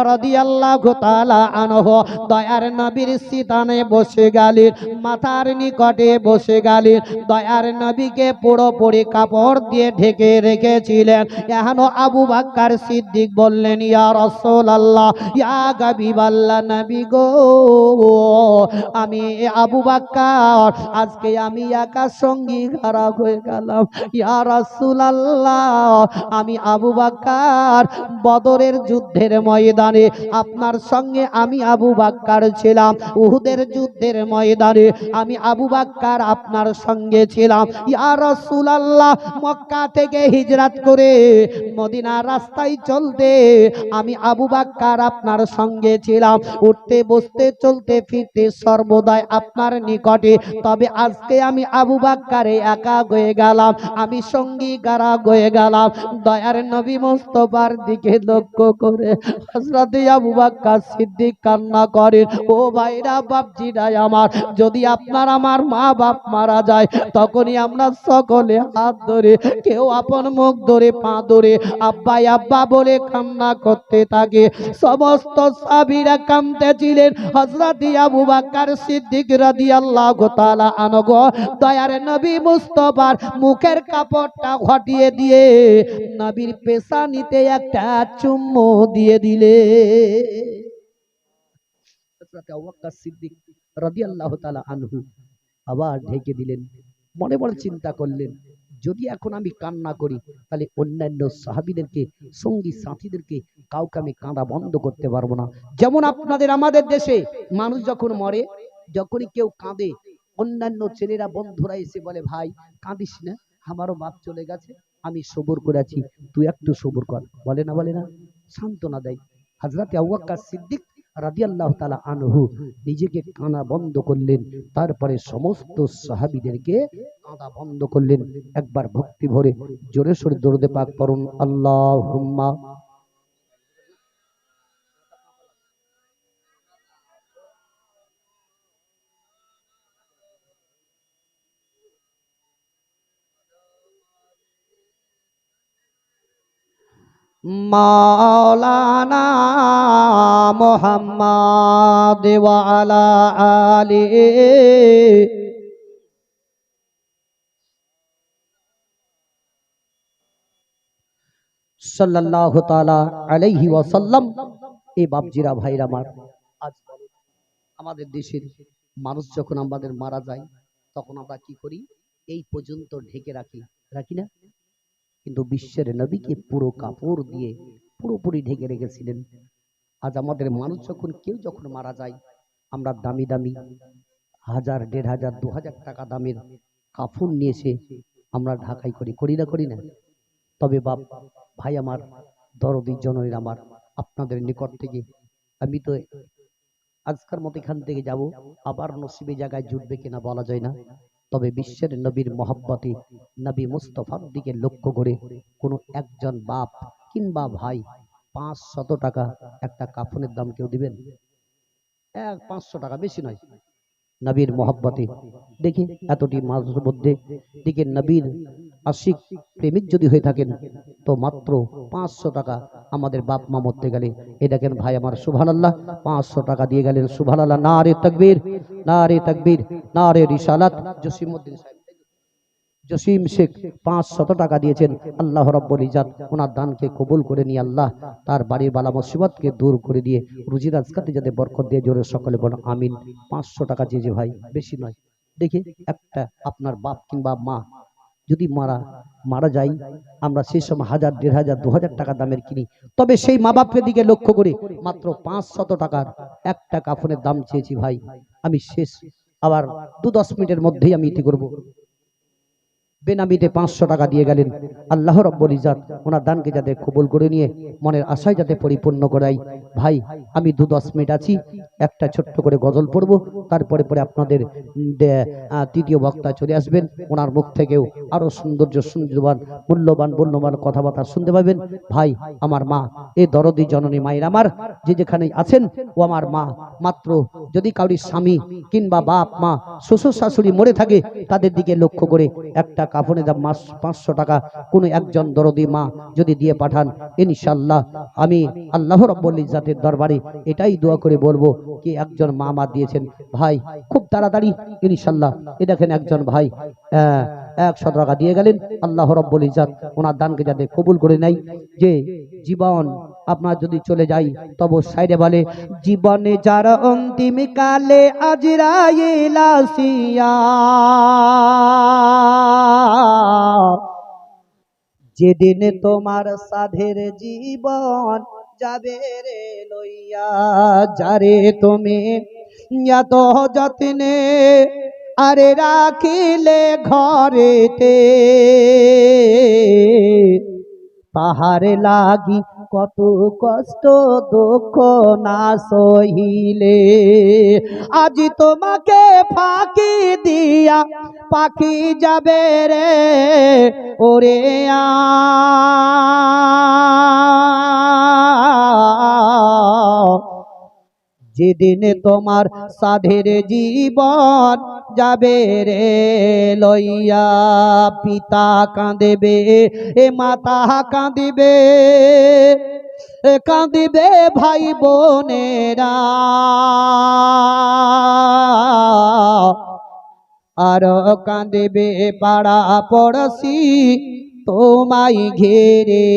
S1: রাদিয়াল্লাহু তাআলা আনহু দয়ার নবীর সিদানে বসে গেলেন, মাথার নিকটে বসে গেলেন। দয়ার নবীকে পুরোপুরি কাপড় দিয়ে ঢেকে রেখেছিলেন। এখন আবু বকর সিদ্দিক বললেন, ইয়া রাসূলুল্লাহ, ইয়া হাবিবাল্লাহ, নবী গো, আমি আবু বকর আজকে আমি একা সঙ্গী হারা হয়ে গেলাম। ইয়া রাসূলুল্লাহ, আমি আবু বকর বদরের যুদ্ধের ময়দানে আপনার সঙ্গে আমি আবু বকর ছিলাম, উহুদের যুদ্ধের ময়দানে আমি আবু বকর আপনার সঙ্গে ছিলাম। ইয়া রাসূলুল্লাহ, মক্কা থেকে হিজরত করে মদিনার রাস্তায় চলতে আমি আবু বকর আপনার সঙ্গে ছিলাম, উঠতে বসতে চলতে ফিরতে সর্বদাই আপনার নিকটে। তবে আজকে আমি আবু বকরে একা হয়ে গেলাম, আমি সঙ্গী গারা হয়ে গেলাম। দয়ার নবী মুস্তাফার দিকে লক্ষ্য করে হযরতে আবু বকর সিদ্দিক কান্না করেন, ও ভাইরা বাপজিরা আমার, যদি আপনার আমার মা বাপ মারা যায় তখনই আমরা সকলে হাত ধরে, কেউ আপন মুখ ধরে, পা ধরে আব্বা আব্বা বলে কান্না করতে থাকে। সমস্ত সাহাবীরা কাঁদতেছিলেন। হযরতে আবু বকর সিদ্দিক রাদিয়াল্লাহু তাআলা আনহু দয়ার নবী মুস্তাফার মুখের কাপড়টা হটিয়ে দিয়ে নবীর পেশানিতে একটা চুম্বু দিয়ে দিলে। হযরতে আবু বকর সিদ্দিক রাদিয়াল্লাহু তাআলা আনহু আবার ঢেকে দিলেন। মনে মনে চিন্তা করলেন, যদি এখন আমি কান্না করি তাহলে অন্যান্য সাহাবীদেরকে, সঙ্গী সাথীদেরকে কাউকে আমি কাঁদা বন্ধ করতে পারবো না। যেমন আপনাদের আমাদের দেশে মানুষ যখন মরে, যখনই কেউ কাঁদে, অন্যান্য ছেলেরা বন্ধুরা এসে বলে, ভাই কাঁদিস না, আমারও বাপ চলে গেছে, আমি সবর করেছি, তুই একটু সবর কর, বলে না বলে না, সান্ত্বনা দেয়। হযরতে আবু বকর সিদ্দিক রাদিয়াল্লাহু তাআলা আনহু নিজেকে কানা বন্ধ করলেন, তারপরে সমস্ত সাহাবীদেরকে কাঁদা বন্ধ করলেন। একবার ভক্তি ভরে জোরে সোরে দরুদে পাক পড়ুন, আল্লাহুম্মা মাওলানা মুহাম্মাদ ওয়া আলা আলিহি সাল্লাল্লাহু তাআলা আলাইহি ওয়াসাল্লাম। এই বাপজিরা ভাইরা আমার, আজ আমাদের দেশের মানুষ যখন আমাদের মারা যায় তখন আমরা কি করি? এই পর্যন্ত ঢেকে রাখি, রাখি না? কিন্তু বিশ্বের নবীকে পুরো কাপড় দিয়ে পুরোপুরি ঢেকে রেখেছিলেন। আজ আমাদের মানুষ যখন কেউ যখন মারা যায়, আমরা দামি দামি 1000, 1500, 2000 টাকা দামের কাফন নিয়ে এসে আমরা ঢাকাই করি, করি না, করি না? তবে বাপ ভাই আমার, দরদি জননীর আমার, আপনাদের নিকট থেকে আমি তো আজকের মতো এখান থেকে যাব, আবার নসিবে জায়গায় জুটবে কিনা বলা যায় না। তবে বিশ্বের নবীর মহব্বতে নবী মুস্তাফার দিকে লক্ষ্য করে কোনো একজন বাপ কিংবা ভাই 500 টাকা একটা কাফনের দাম কেউ দিবেন? 500 টাকা, বেশি নয়। নবীর মোহাব্বতে দেখি এতটি মাঝের মধ্যে দিকে নবীর আশিক প্রেমিক যদি হয়ে থাকেন তো মাত্র 500 টাকা আমাদের বাপ মা মরতে গেলে এই দেখেন ভাই আমার সুবহানাল্লাহ 500 টাকা দিয়ে গেলেন। সুবহানাল্লাহ, নারে তাকবীর, নারে তাকবীর, নারে রিসালাত। জসিমউদ্দিন সাহেব, জসিম শেখ 500 টাকা দিয়েছেন। আল্লাহ রাব্বুল ইজ্জত ওনার দানকে কবুল করে নিয়ে আল্লাহ তার বাড়ির বালা মুসিবতকে দূর করে দিয়ে রুজি রাজগাতে যাতে বরকত দিয়ে জোরে সকলে বলো আমিন। 500 টাকা চেয়েছে ভাই, বেশি নয়। দেখি একটা আপনার বাপ কিংবা মা যদি মারা যায়, আমরা সেই সময় 1000, 1500, 2000 টাকা দামের কিনি, তবে সেই মা বাপের দিকে লক্ষ্য করে মাত্র 500 টাকার একটা কাফনের দাম চেয়েছি ভাই। আমি শেষ আবার 2-10 মিনিটের মধ্যেই আমি ইতি করব। বেনামিতে 500 টাকা দিয়ে গেলেন। আল্লাহ রাব্বুল ইজ্জত ওনার দানকে যাতে কবুল করে নিয়ে মনের আশায় যাতে পরিপূর্ণ করাই। ভাই আমি 2-10 মিনিট আছি, একটা ছোট্ট করে গজল পড়ব, তারপরে পরে আপনাদের তৃতীয় বক্তা চলে আসবেন, ওনার মুখ থেকেও আরো সুন্দরবান মূল্যবান কথাবার্তা শুনতে পাবেন। ভাই আমার মা, এই দরদি জননী মায়ের আমার যে যেখানে আছেন, ও আমার মা। মাত্র যদি কাউরি স্বামী কিংবা বাপ মা শ্বশুর শাশুড়ি মরে থাকে, তাদের দিকে লক্ষ্য করে একটা কাফনের দাম 500 টাকা কোনো একজন দরদি মা যদি দিয়ে পাঠান, ইনশাআল্লাহ আমি আল্লাহ রাব্বুল ইজ্জতের দরবারে এটাই দোয়া করে বলবো কি একজন মা দিয়েছেন ভাই, খুব তাড়াতাড়ি ইনশাআল্লাহ। এই দেখেন একজন ভাই 100 টাকা দিয়ে গেলেন। আল্লাহ রাব্বুল ইজ্জত ওনার দানকে যাতে কবুল করে নেয়। যে জীবন আপনার যদি চলে যায়, তবে সাইডে বলে জীবনে যার অন্তিম কালে আজরাইল আসিয়া, যেদিন তোমার সাধের জীবন যাবে রে লইয়া, যারে তুমি এত যত্নে আরে রাখিলে ঘরেতে, তাহারে লাগি কত কষ্ট দুঃখ না সহিলে, আজ তোমাকে ফাঁকি দিয়া পাখি যাবে রে ওরে যেদিন তোমার সাধের জীবন যাবে রে লইয়া, পিতা কাঁদিবে এ মাতা কাঁদিবে, কাঁদিবে ভাই বোনেরা, আর কাঁদিবে পাড়া পড়শি তোমায় ঘেরে,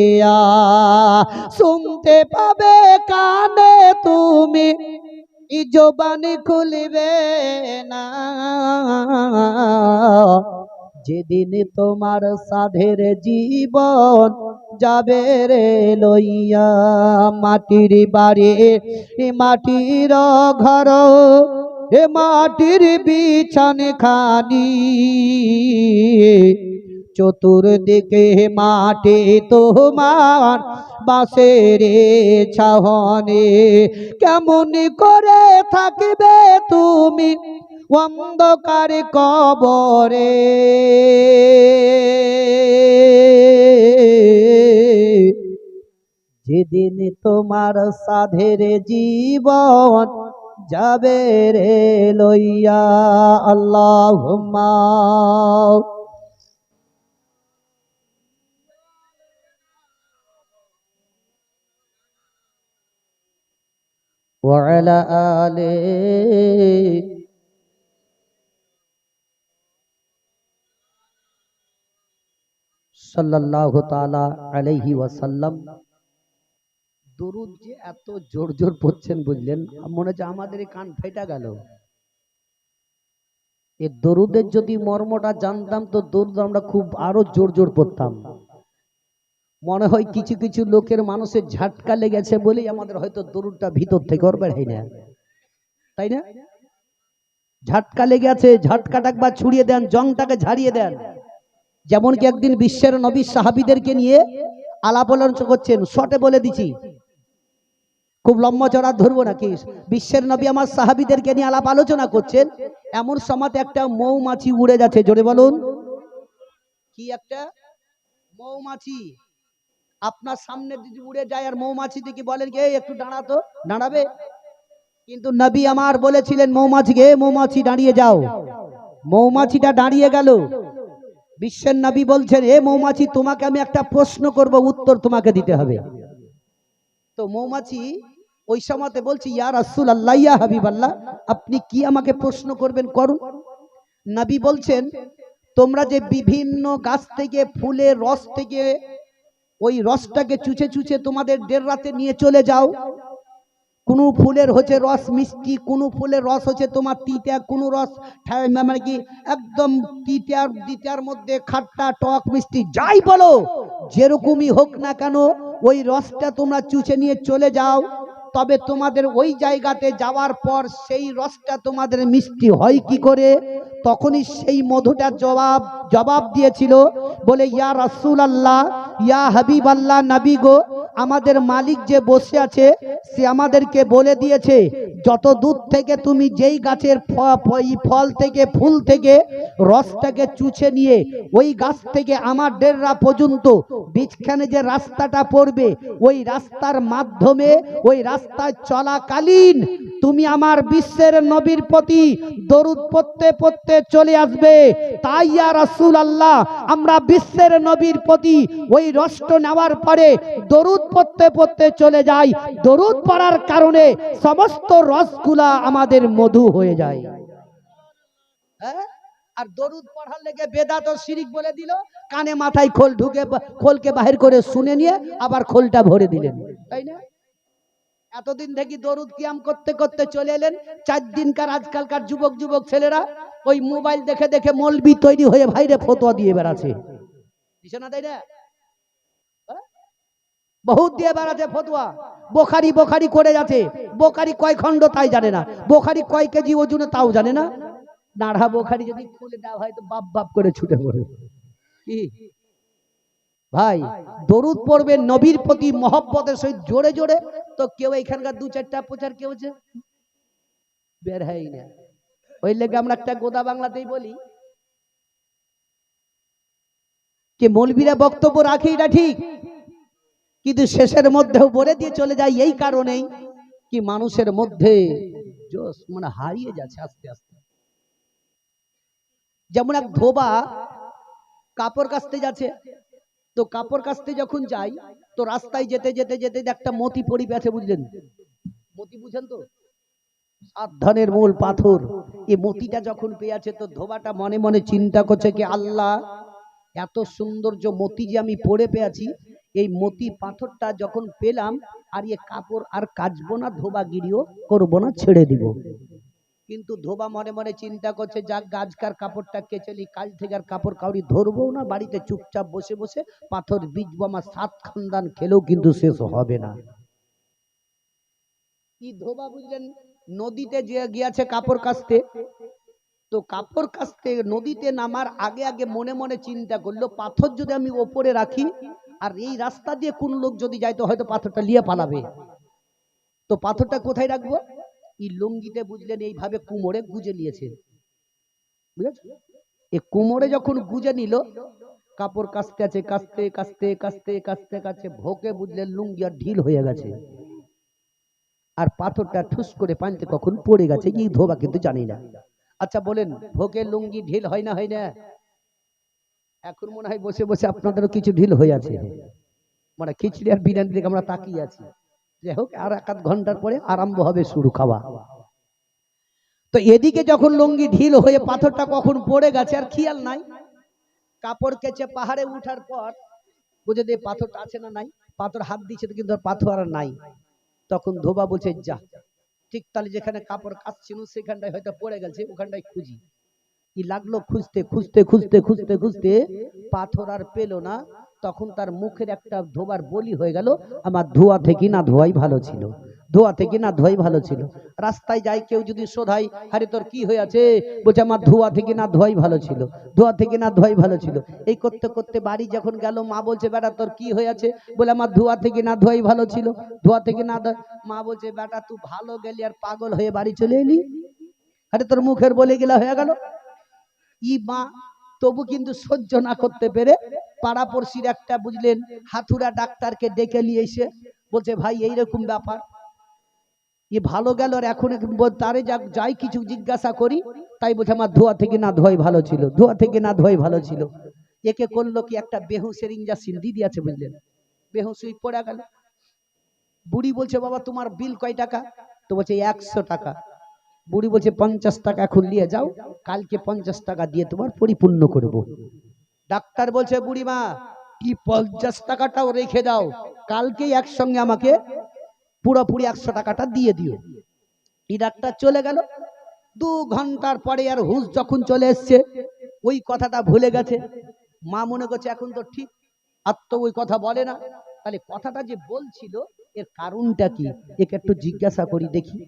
S1: শুনতে পাবে কানে তুমি জবান খুলবে না, যেদিন তোমার সাধের জীবন যাবে রে লইয়া। মাটির বাড়ি মাটির ঘর এ মাটির বিছানে খানি, চতুর্দিকে মাটি তোমার বাঁশের ছাহনে, কেমন করে থাকবে তুমি অন্ধকার কবরে, যেদিন তোমার সাধের জীবন যাবে রে লইয়া। আল্লাহুম্মা وعلى آله সাল্লাল্লাহু তাআলা আলাইহি ওয়াসাল্লাম। দরুদ যে এত জোর জোর পড়ছেন বুঝলেন, মনে হচ্ছে আমাদের কান ফেটা গেল। এই দরুদের যদি মর্মটা জানতাম তো দরুদ আমরা খুব আরো জোর জোর পড়তাম। মনে হয় কিছু কিছু লোকের মানুষের ঝাটকা লেগেছে বলেই আমাদের হয়তো দরুদটা ভিতর থেকে ওর বের হয় না, তাই না? ঝাটকা লেগে আছে, ঝাটকাটা একবার ছুড়িয়ে দেন, জংটাকে ঝাড়িয়ে দেন। যেমন কি একদিন বিশ্বের নবী সাহাবীদেরকে নিয়ে আলাপ আলোচনা করছেন, শর্টে বলে দিছি, খুব লম্বা চড়া ধরবো নাকি। বিশ্বের নবী আমার সাহাবীদেরকে নিয়ে আলাপ আলোচনা করছেন, এমন সময় একটা মৌমাছি উড়ে যাচ্ছে। জোরে বলুন, কি একটা মৌমাছি। আপনার সামনে যদি উড়ে যায় আর মৌমাছি দিকে বলেন কি একটু দাঁড়াতো, দাঁড়াবে? কিন্তু নবী আমার বলেছিলেন মৌমাছিকে, মৌমাছি দাঁড়িয়ে যাও। মৌমাছিটা দাঁড়িয়ে গেল। বিশ্বের নবী বলছেন, এ মৌমাছি তোমাকে আমি একটা প্রশ্ন করব, উত্তর তোমাকে দিতে হবে। তো মৌমাছি ওই সময়তে বলছি, ইয়া রাসূলুল্লাহ, ইয়া হাবিবাল্লাহ, আপনি কি আমাকে প্রশ্ন করবেন করুন। নবী বলছেন, তোমরা যে বিভিন্ন গাছ থেকে ফুলের রস থেকে ওই রসটাকে চুচে চুচে তোমাদের ডেরাতে নিয়ে চলে যাও, কোন ফুলের হচ্ছে রস মিষ্টি, কোন ফুলের রস হচ্ছে তোমার তিতা, কোন রস মানে কি একদম তিতার তিতার মধ্যে খাট্টা টক মিষ্টি, যাই বলো যেরকমই হোক না কেন, ওই রসটা তোমরা চুচে নিয়ে চলে যাও। তবে তোমাদের ওই জায়গাতে যাওয়ার পর সেই রসটা তোমাদের মিষ্টি হয় কি করে? তখনই সেই মধুটা জবাব দিয়েছিল, বলে ইয়া রাসূলুল্লাহ, ইয়া হাবিবাল্লাহ, নবী গো, আমাদের মালিক যে বসে আছে সে আমাদেরকে বলে দিয়েছে, যত দূর থেকে তুমি যেই গাছের ফল থেকে ফুল থেকে রসটাকে চুষে নিয়ে ওই গাছ থেকে আমার ডেরা পর্যন্ত বিচখানে যে রাস্তাটা পড়বে, ওই রাস্তার মাধ্যমে ওই রাস্তায় চলাকালীন তুমি আমার বিশ্বের নবীর প্রতি দরুদ পড়তে পড়তে চলে আসবে। তাই ইয়া রাসূলুল্লাহ, আমরা বিশ্বের নবীর প্রতি ওই রসটা নেওয়ার পরে দরুদ পড়তে পড়তে চলে যাই। দরুদ পড়ার কারণে সমস্ত রসগুলা আমাদের মধু হয়ে যায়। হ্যাঁ, আর দরুদ পড়ার লেগে বেদাত ও শিরিক বলে দিল, কানে মাথায় খোল ঢুকে খোলকে বাহির করে শুনে নিয়ে আবার খোলটা ভরে দিলেন, তাই না? এতদিন থেকে দরুদ কিয়াম করতে করতে চলে এলেন, 4 দিনকার আজকালকার যুবক যুবক ছেলেরা ওই মোবাইল দেখে দেখে মৌলবি তৈরি হয়ে ভাইরে ফতোয়া দিয়ে বেড়াচ্ছে, দিছে না, তাই না? বহুত দিয়ে বেড়াচ্ছে ফতোয়া, বোখারি বোখারি করে যাচ্ছে। বোখারি কয় খণ্ড তাই জানে না, বোখারি কয় কেজি ওজনে তাও জানে না। নাড়া বোখারি যদি খুলে দেওয়া হয় তো বাপ বাপ করে ছুটে পড়ে। কি ভাই, দরুদ পড়বেন নবীর প্রতি মহব্বতের সহিত জোরে জোরে, তো কেউ এখানকার 2-4টা প্রচার কেউ বের হয় না। ওই লেগে আমরা একটা গোদা বাংলাতেই বলি যে মৌলবীরা বক্তব্য রাখে, এটা ঠিক, কিন্তু শেষের মধ্যেও বলে দিয়ে চলে যায় এই কারণেই কি মানুষের মধ্যে জোশ মানে হারিয়ে যাচ্ছে আস্তে আস্তে। যেমন এক ধোবা কাপড় কাচতে যাচ্ছে, তো কাপড় কাচতে যখন যাই তো রাস্তায় যেতে যেতে যেতে একটা মতি পড়ি পেয়েছে, বুঝলেন? মতি বুঝেন তো, সাবধানের মূল পাথর। এই মতিটা যখন পেয়েছে তো ধোবাটা মনে মনে চিন্তা করছে কি, আল্লাহ, এত সৌন্দর্য মতি যে আমি পড়ে পেয়েছি, এই মতি পাথরটা যখন পেলাম আর এ কাপড় আর কাচবো না, ধোবাগিরিও করবো না, ছেড়ে দিব। কিন্তু ধোবা মনে মনে চিন্তা করছে, যাক গাছকার কাপড়টা কেচেলি, কাল থেকে আর কাপড় কাউরি ধরবো না, বাড়িতে চুপচাপ বসে বসে পাথর বীজবো, আমার 7 খানদান খেলেও কিন্তু শেষ হবে না। কি ধোবা বুঝলেন, নদীতে যে গিয়েছে কাপড় কাচতে, তো কাপড় কাচতে নদীতে নামার আগে আগে মনে মনে চিন্তা করলো, পাথর যদি আমি ওপরে রাখি আর এই রাস্তা দিয়ে কোন লোক যদি যায় তো হয়তো পাথরটা নিয়ে পালাবে, তো পাথরটা কোথায় রাখবো? এই লুঙ্গিতে, বুঝলেন, এইভাবে কুমোরে গুজে নিয়েছে, বুঝেছেন? এই কুমোরে যখন গুজে নিল, কাপড় কাচতে আছে, কাচতে কাচতে কাচতে কাচতে কাচতে ভোকে, বুঝলেন, লুঙ্গি আর ঢিল হয়ে গেছে, আর পাথরটা ঠুস করে পানিতে কখন পড়ে গেছে কি ধোবা কিন্তু জানি না। আচ্ছা বলেন, ভোকে লুঙ্গি ঢিল হয় না, হয় না? এখন মনে হয় বসে বসে আপনাদেরও কিছু ঢিল হয়ে আছে, মানে খিচড়ি আর বিরিয়ানি থেকে আমরা তাকিয়ে আছি। যাই হোক, আর 1-8 ঘন্টার পরে আরম্ভ হবে শুরু খাওয়া। তো এদিকে যখন লুঙ্গি ঢিল হয়ে পাথরটা কখন পড়ে গেছে আর খেয়াল নাই, কাপড় কেচে পাহাড়ে উঠার পর বুঝে দিয়ে পাথরটা আছে না নাই, পাথর হাত দিচ্ছে কিন্তু পাথর আর নাই। তখন ধোবা বলছে, যা, ঠিক তাহলে যেখানে কাপড় কাচছিল সেখানটায় হয়তো পড়ে গেছে, ওখানটায় খুঁজি। কি লাগলো খুঁজতে খুঁজতে খুঁজতে খুঁজতে খুঁজতে পাথর আর পেল না। তখন তার মুখের একটা ধোবার বলি হয়ে গেল, আমার ধোয়া থেকে না ধোয়াই ভালো ছিল, ধোয়া থেকে না ধোয়াই ভালো ছিল। রাস্তায় যাই কেউ যদি শোধাই, আরে তোর কি হয়ে আছে, বলছে আমার ধোয়া থেকে না ধোয়াই ভালো ছিল, ধোয়া থেকে না ধোয়াই ভালো ছিল। এই করতে করতে বাড়ি যখন গেল, মা বলছে, বেটা তোর কি হয়ে আছে? বলে আমার ধোয়া থেকে না ধোয়াই ভালো ছিল, ধোয়া থেকে না। মা বলছে, বেটা তুই ভালো গেলি আর পাগল হয়ে বাড়ি চলে এলি, আরে তোর মুখের বলে গেলা হয়ে গেল। ই মা তবু কিন্তু সহ্য না করতে পেরে পাড়াপড়শির একটা বুঝলেন হাতুড়া ডাক্তারকে ডেকে নিয়ে এসে বলছে, ভাই এইরকম ব্যাপার, এ ভালো গেল, আর এখন তারে যাই কিছু জিজ্ঞাসা করি তাই বলছে আমার ধোয়া থেকে না ধোয়াই ভালো ছিল, ধোয়া থেকে না ধোয়াই ভালো ছিল। একে করলো কি, একটা বেহুশের ইঞ্জেকশন দিয়ে দিয়েছে বুঝলেন, বেহুশ হয়ে পড়ে গেল। বুড়ি বলছে, বাবা তোমার বিল কয় টাকা? তো বলছে 100 টাকা। বুড়ি বলছে 50 টাকা এখন নিয়ে যাও, কালকে 50 টাকা দিয়ে তোমার পরিপূর্ণ করব। ডাক্তার বলছে, বুড়িমা কি 50 টাকাটাও রেখে দাও, কালকেই একসঙ্গে আমাকে পুরোপুরি 100 টাকাটা দিয়ে দিও। এই ডাক্তার চলে গেল। 2 ঘন্টার পরে আর হুঁশ যখন চলে এসছে, ওই কথাটা ভুলে গেছে। মা মনে করছে এখন তো ঠিক, আর তো ওই কথা বলে না, তাহলে কথাটা যে বলছিল এর কারণটা কি, একে একটু জিজ্ঞাসা করি দেখি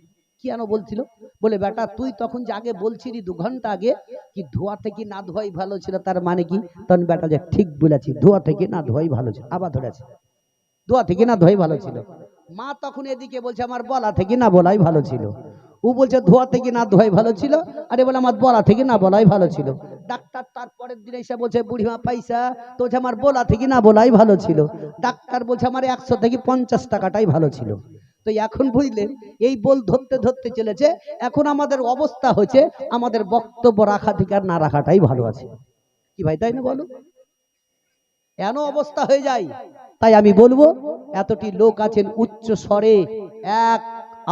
S1: কেন বলছিল। বলে, বেটা তুই তখন যে আগে বলছিলি 2 ঘন্টা আগে কি ধোয়া থেকে না ধোয়াই ভালো ছিল, তার মানে কি? তখন বেটা যে ঠিক বলেছি, ধোয়া থেকে না ধোয়াই ভালো ছিল। আবার ধরেছে, ধোয়া থেকে না ধোয়াই ভালো ছিল। মা তখন এদিকে বলছে আমার বলা থেকে না বলাই ভালো ছিল। ও বলছে ধোয়া থেকে না ধোয়াই ভালো ছিল, আরে বলে আমার বলা থেকে না বলাই ভালো ছিল। ডাক্তার তারপরের দিন এসে বলছে, বুড়িমা পয়সা তো বলছে আমার বলা থেকে না বলাই ভালো ছিল। ডাক্তার বলছে আমার 100 থেকে 50 টাকাটাই ভালো ছিল। তো এখন বুঝলেন, এই বল ধরতে ধরতে চলেছে। এখন আমাদের অবস্থা হচ্ছে আমাদের বক্তব্য রাখা থেকে আর না রাখাটাই ভালো আছে, কি ভাই তাই না বলো? এন অবস্থা হয়ে যায়। তাই আমি বলবো, এতটি লোক আছেন উচ্চ স্বরে এক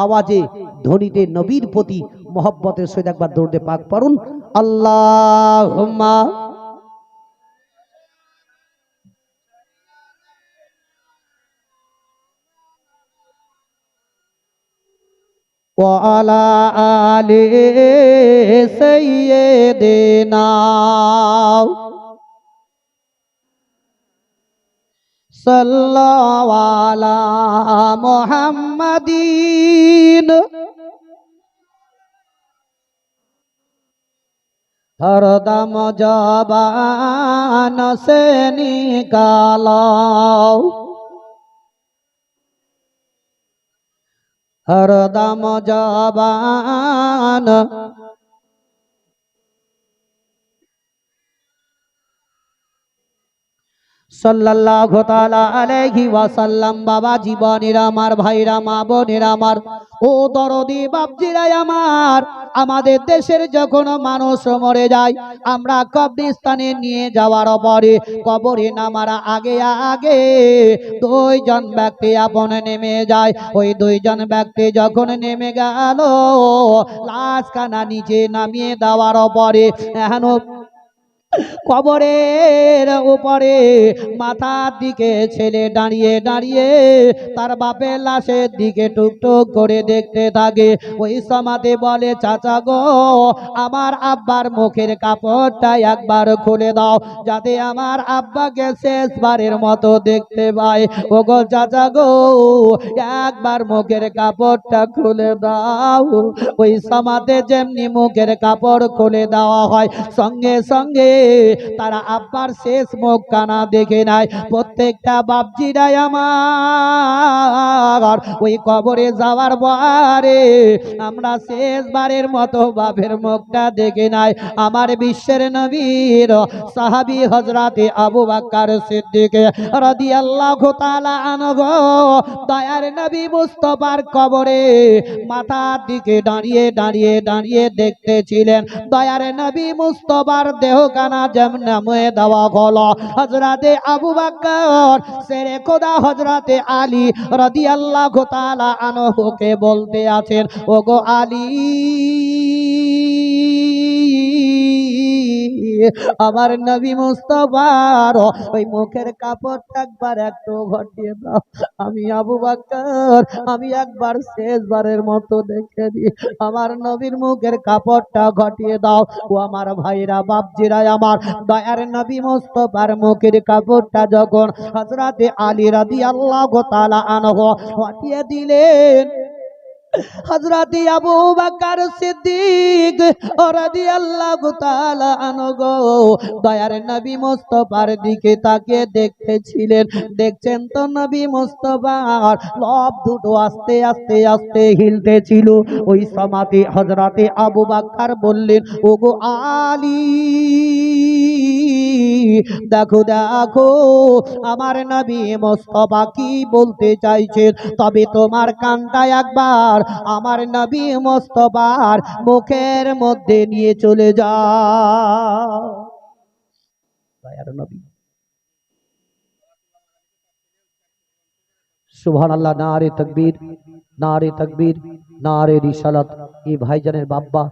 S1: আওয়াজে ধ্বনিতে নবীর প্রতি মহব্বতের সহিত একবার দৌড়ে পাক পড়ুন, আল্লাহুম্মা ওয়া আলা আলি সাইয়্যিদিনা সাল্লাল্লাহু আলা মুহাম্মাদিন। हरदम जबान से निकालो, हरदम जबान সাল্লাল্লাহু তাআলা আলাইহি ওয়াসাল্লাম। বাবা জীবনেরা আমার, ভাইরা, মা বোনেরা আমার, ও দরদি বাপজিরা আমার, আমাদের দেশের যখন মানুষ মরে যায়, আমরা কবরস্থানে নিয়ে যাওয়ার পরে কবরে নামার আগে আগে 2 জন ব্যক্তি আপন নেমে যায়। ওই 2 জন ব্যক্তি যখন নেমে গেল, লাশখানা নিচে নামিয়ে দেওয়ার পরে এখন কবরের উপরে মাথার দিকে ছেলে দাঁড়িয়ে দাঁড়িয়ে তার বাপের লাশের দিকে টুকটুক করে দেখতে থাকে। ওই সমাধি বলে, চাচা গো আমার আব্বার মুখের কাপড়টা একবার খুলে দাও, যাতে আমার আব্বাকে শেষবারের মতো দেখতে পাই। ও গো চাচা গো একবার মুখের কাপড়টা খুলে দাও। ওই সমাধে যেমনি মুখের কাপড় খুলে দেওয়া হয়, সঙ্গে সঙ্গে তারা আব্বার শেষ মুখ কানা দেখে নাই। প্রত্যেকটা বাপজিরাই আমার ওই কবরে যাওয়ার পরে আমরা শেষবারের মতো বাপের মুখটা দেখে নাই। আমার বিশ্বের নবীর সাহাবী হযরতে আবু বকর সিদ্দিক রাদিয়াল্লাহু তাআলা আনহু দয়ার নবী মুস্তাফার কবরে মাথার দিকে দাঁড়িয়ে দাঁড়িয়ে দাঁড়িয়ে দেখতেছিলেন। দয়ার নবী মুস্তাফার দেহ কানা যেমন নামিয়ে দেওয়া হলো, হযরতে আবু বকর শেরে খোদা হযরতে আলী রাদিয়াল্লাহু তাআলা আনহুকে বলতে আছেন, ওগো আলী আমার নবী মুস্তাফার ওই মুখের কাপড়টা একবার একটু ঘটিয়ে দাও, আমি আবু বকর আমি একবার শেষবারের মতো দেখে দিই, আমার নবীর মুখের কাপড়টা ঘটিয়ে দাও। ও আমার ভাইরা বাপজিরা আমার, দয়ার নবী মুস্তাফার মুখের কাপড়টা যখন হযরতে আলী রাদিয়াল্লাহু তাআলা আনহু ঘটিয়ে দিলেন, হযরতে আবু বকর সিদ্দিক রাদিয়াল্লাহু তাআলা আনহু দয়ার নবী মুস্তাফার দিকে তাকিয়ে দেখতেছিলেন। দেখছেন তো নবী মুস্তাফার লব দুটো আস্তে আস্তে আস্তে হিলতেছিল। ওই সমাতে হযরতে আবু বকর বললেন, ওগো আলী দেখো দেখো আমার নবী মুস্তাফা কি বলতে চাইছেন, তবে তোমার কানটা একবার আমার নবী মুস্তাফার মুখের মধ্যে নিয়ে চলে যাও। দয়ার নবী, সুবহানাল্লাহ, নারে তাকবীর, নারে তাকবীর, নারে রিসালাত। এই ভাইজানের বাব্বা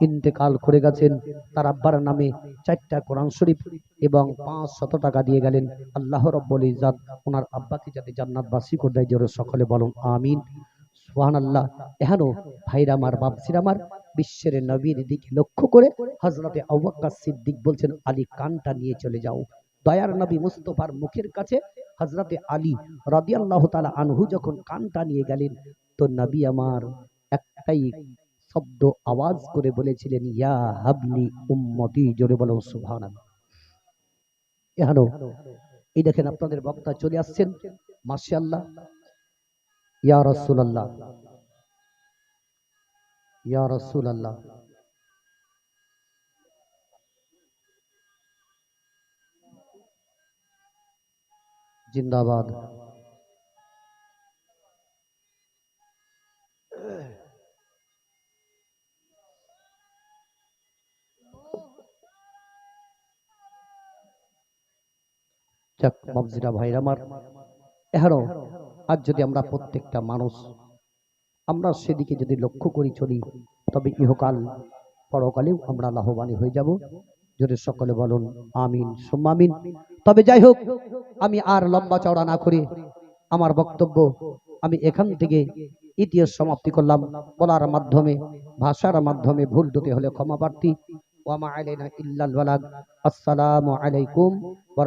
S1: ইন্তেকাল করে গেছেন, তার আব্বার নামে 4টা কোরআন শরীফ এবং 500 টাকা দিয়ে গেলেন। আল্লাহ রাব্বুল ইজ্জত ওনার আব্বাকে যাতে জান্নাতবাসী করে দেয়, জোরে সকলে বলুন আমিন। সুবহানাল্লাহ। এখানো ভাইরা আমার, বাপসির আমার, বিশ্বের নবীর দিকে লক্ষ্য করে হযরতে আবু বকর সিদ্দিক বলছেন, আলী কানটা নিয়ে চলে যাও। দয়ার নবী মুস্তাফার মুখের কাছে হযরতে আলী রাদিয়াল্লাহু তাআলা আনহু যখন কানটা নিয়ে গেলেন, তো নবী আমার একটাই শব্দ আওয়াজ করে বলেছিলেন, ইয়া হাবলি উম্মতি, জোরে বলো সুবহানাল্লাহ। এখানো এই দেখেন আপনাদের বক্তা চলে আসছেন, মাশাআল্লাহ। ইয়া রাসূলুল্লাহ, ইয়া রাসূলুল্লাহ, জিন্দাবাদ। যাক বাবজিরা ভাইরা আমার, এখানো আজ যদি আমরা প্রত্যেকটা মানুষ আমরা সেদিকে যদি লক্ষ্য করি চলি, তবে ইহকাল পরকালেও আমরা লাভবান হয়ে যাব। যদি সকলে বলুন আমিন সুম্মা আমিন। তবে যাই হোক, আমি আর লম্বা চওড়া না করে আমার বক্তব্য আমি এখান থেকে ইতিহাস সমাপ্তি করলাম। বলার মাধ্যমে, ভাষার মাধ্যমে ভুল ত্রুটি হলে ক্ষমা প্রার্থী। ওয়া মা আলাইনা ইল্লাল বালাগ। আসসালামু আলাইকুম ওয়া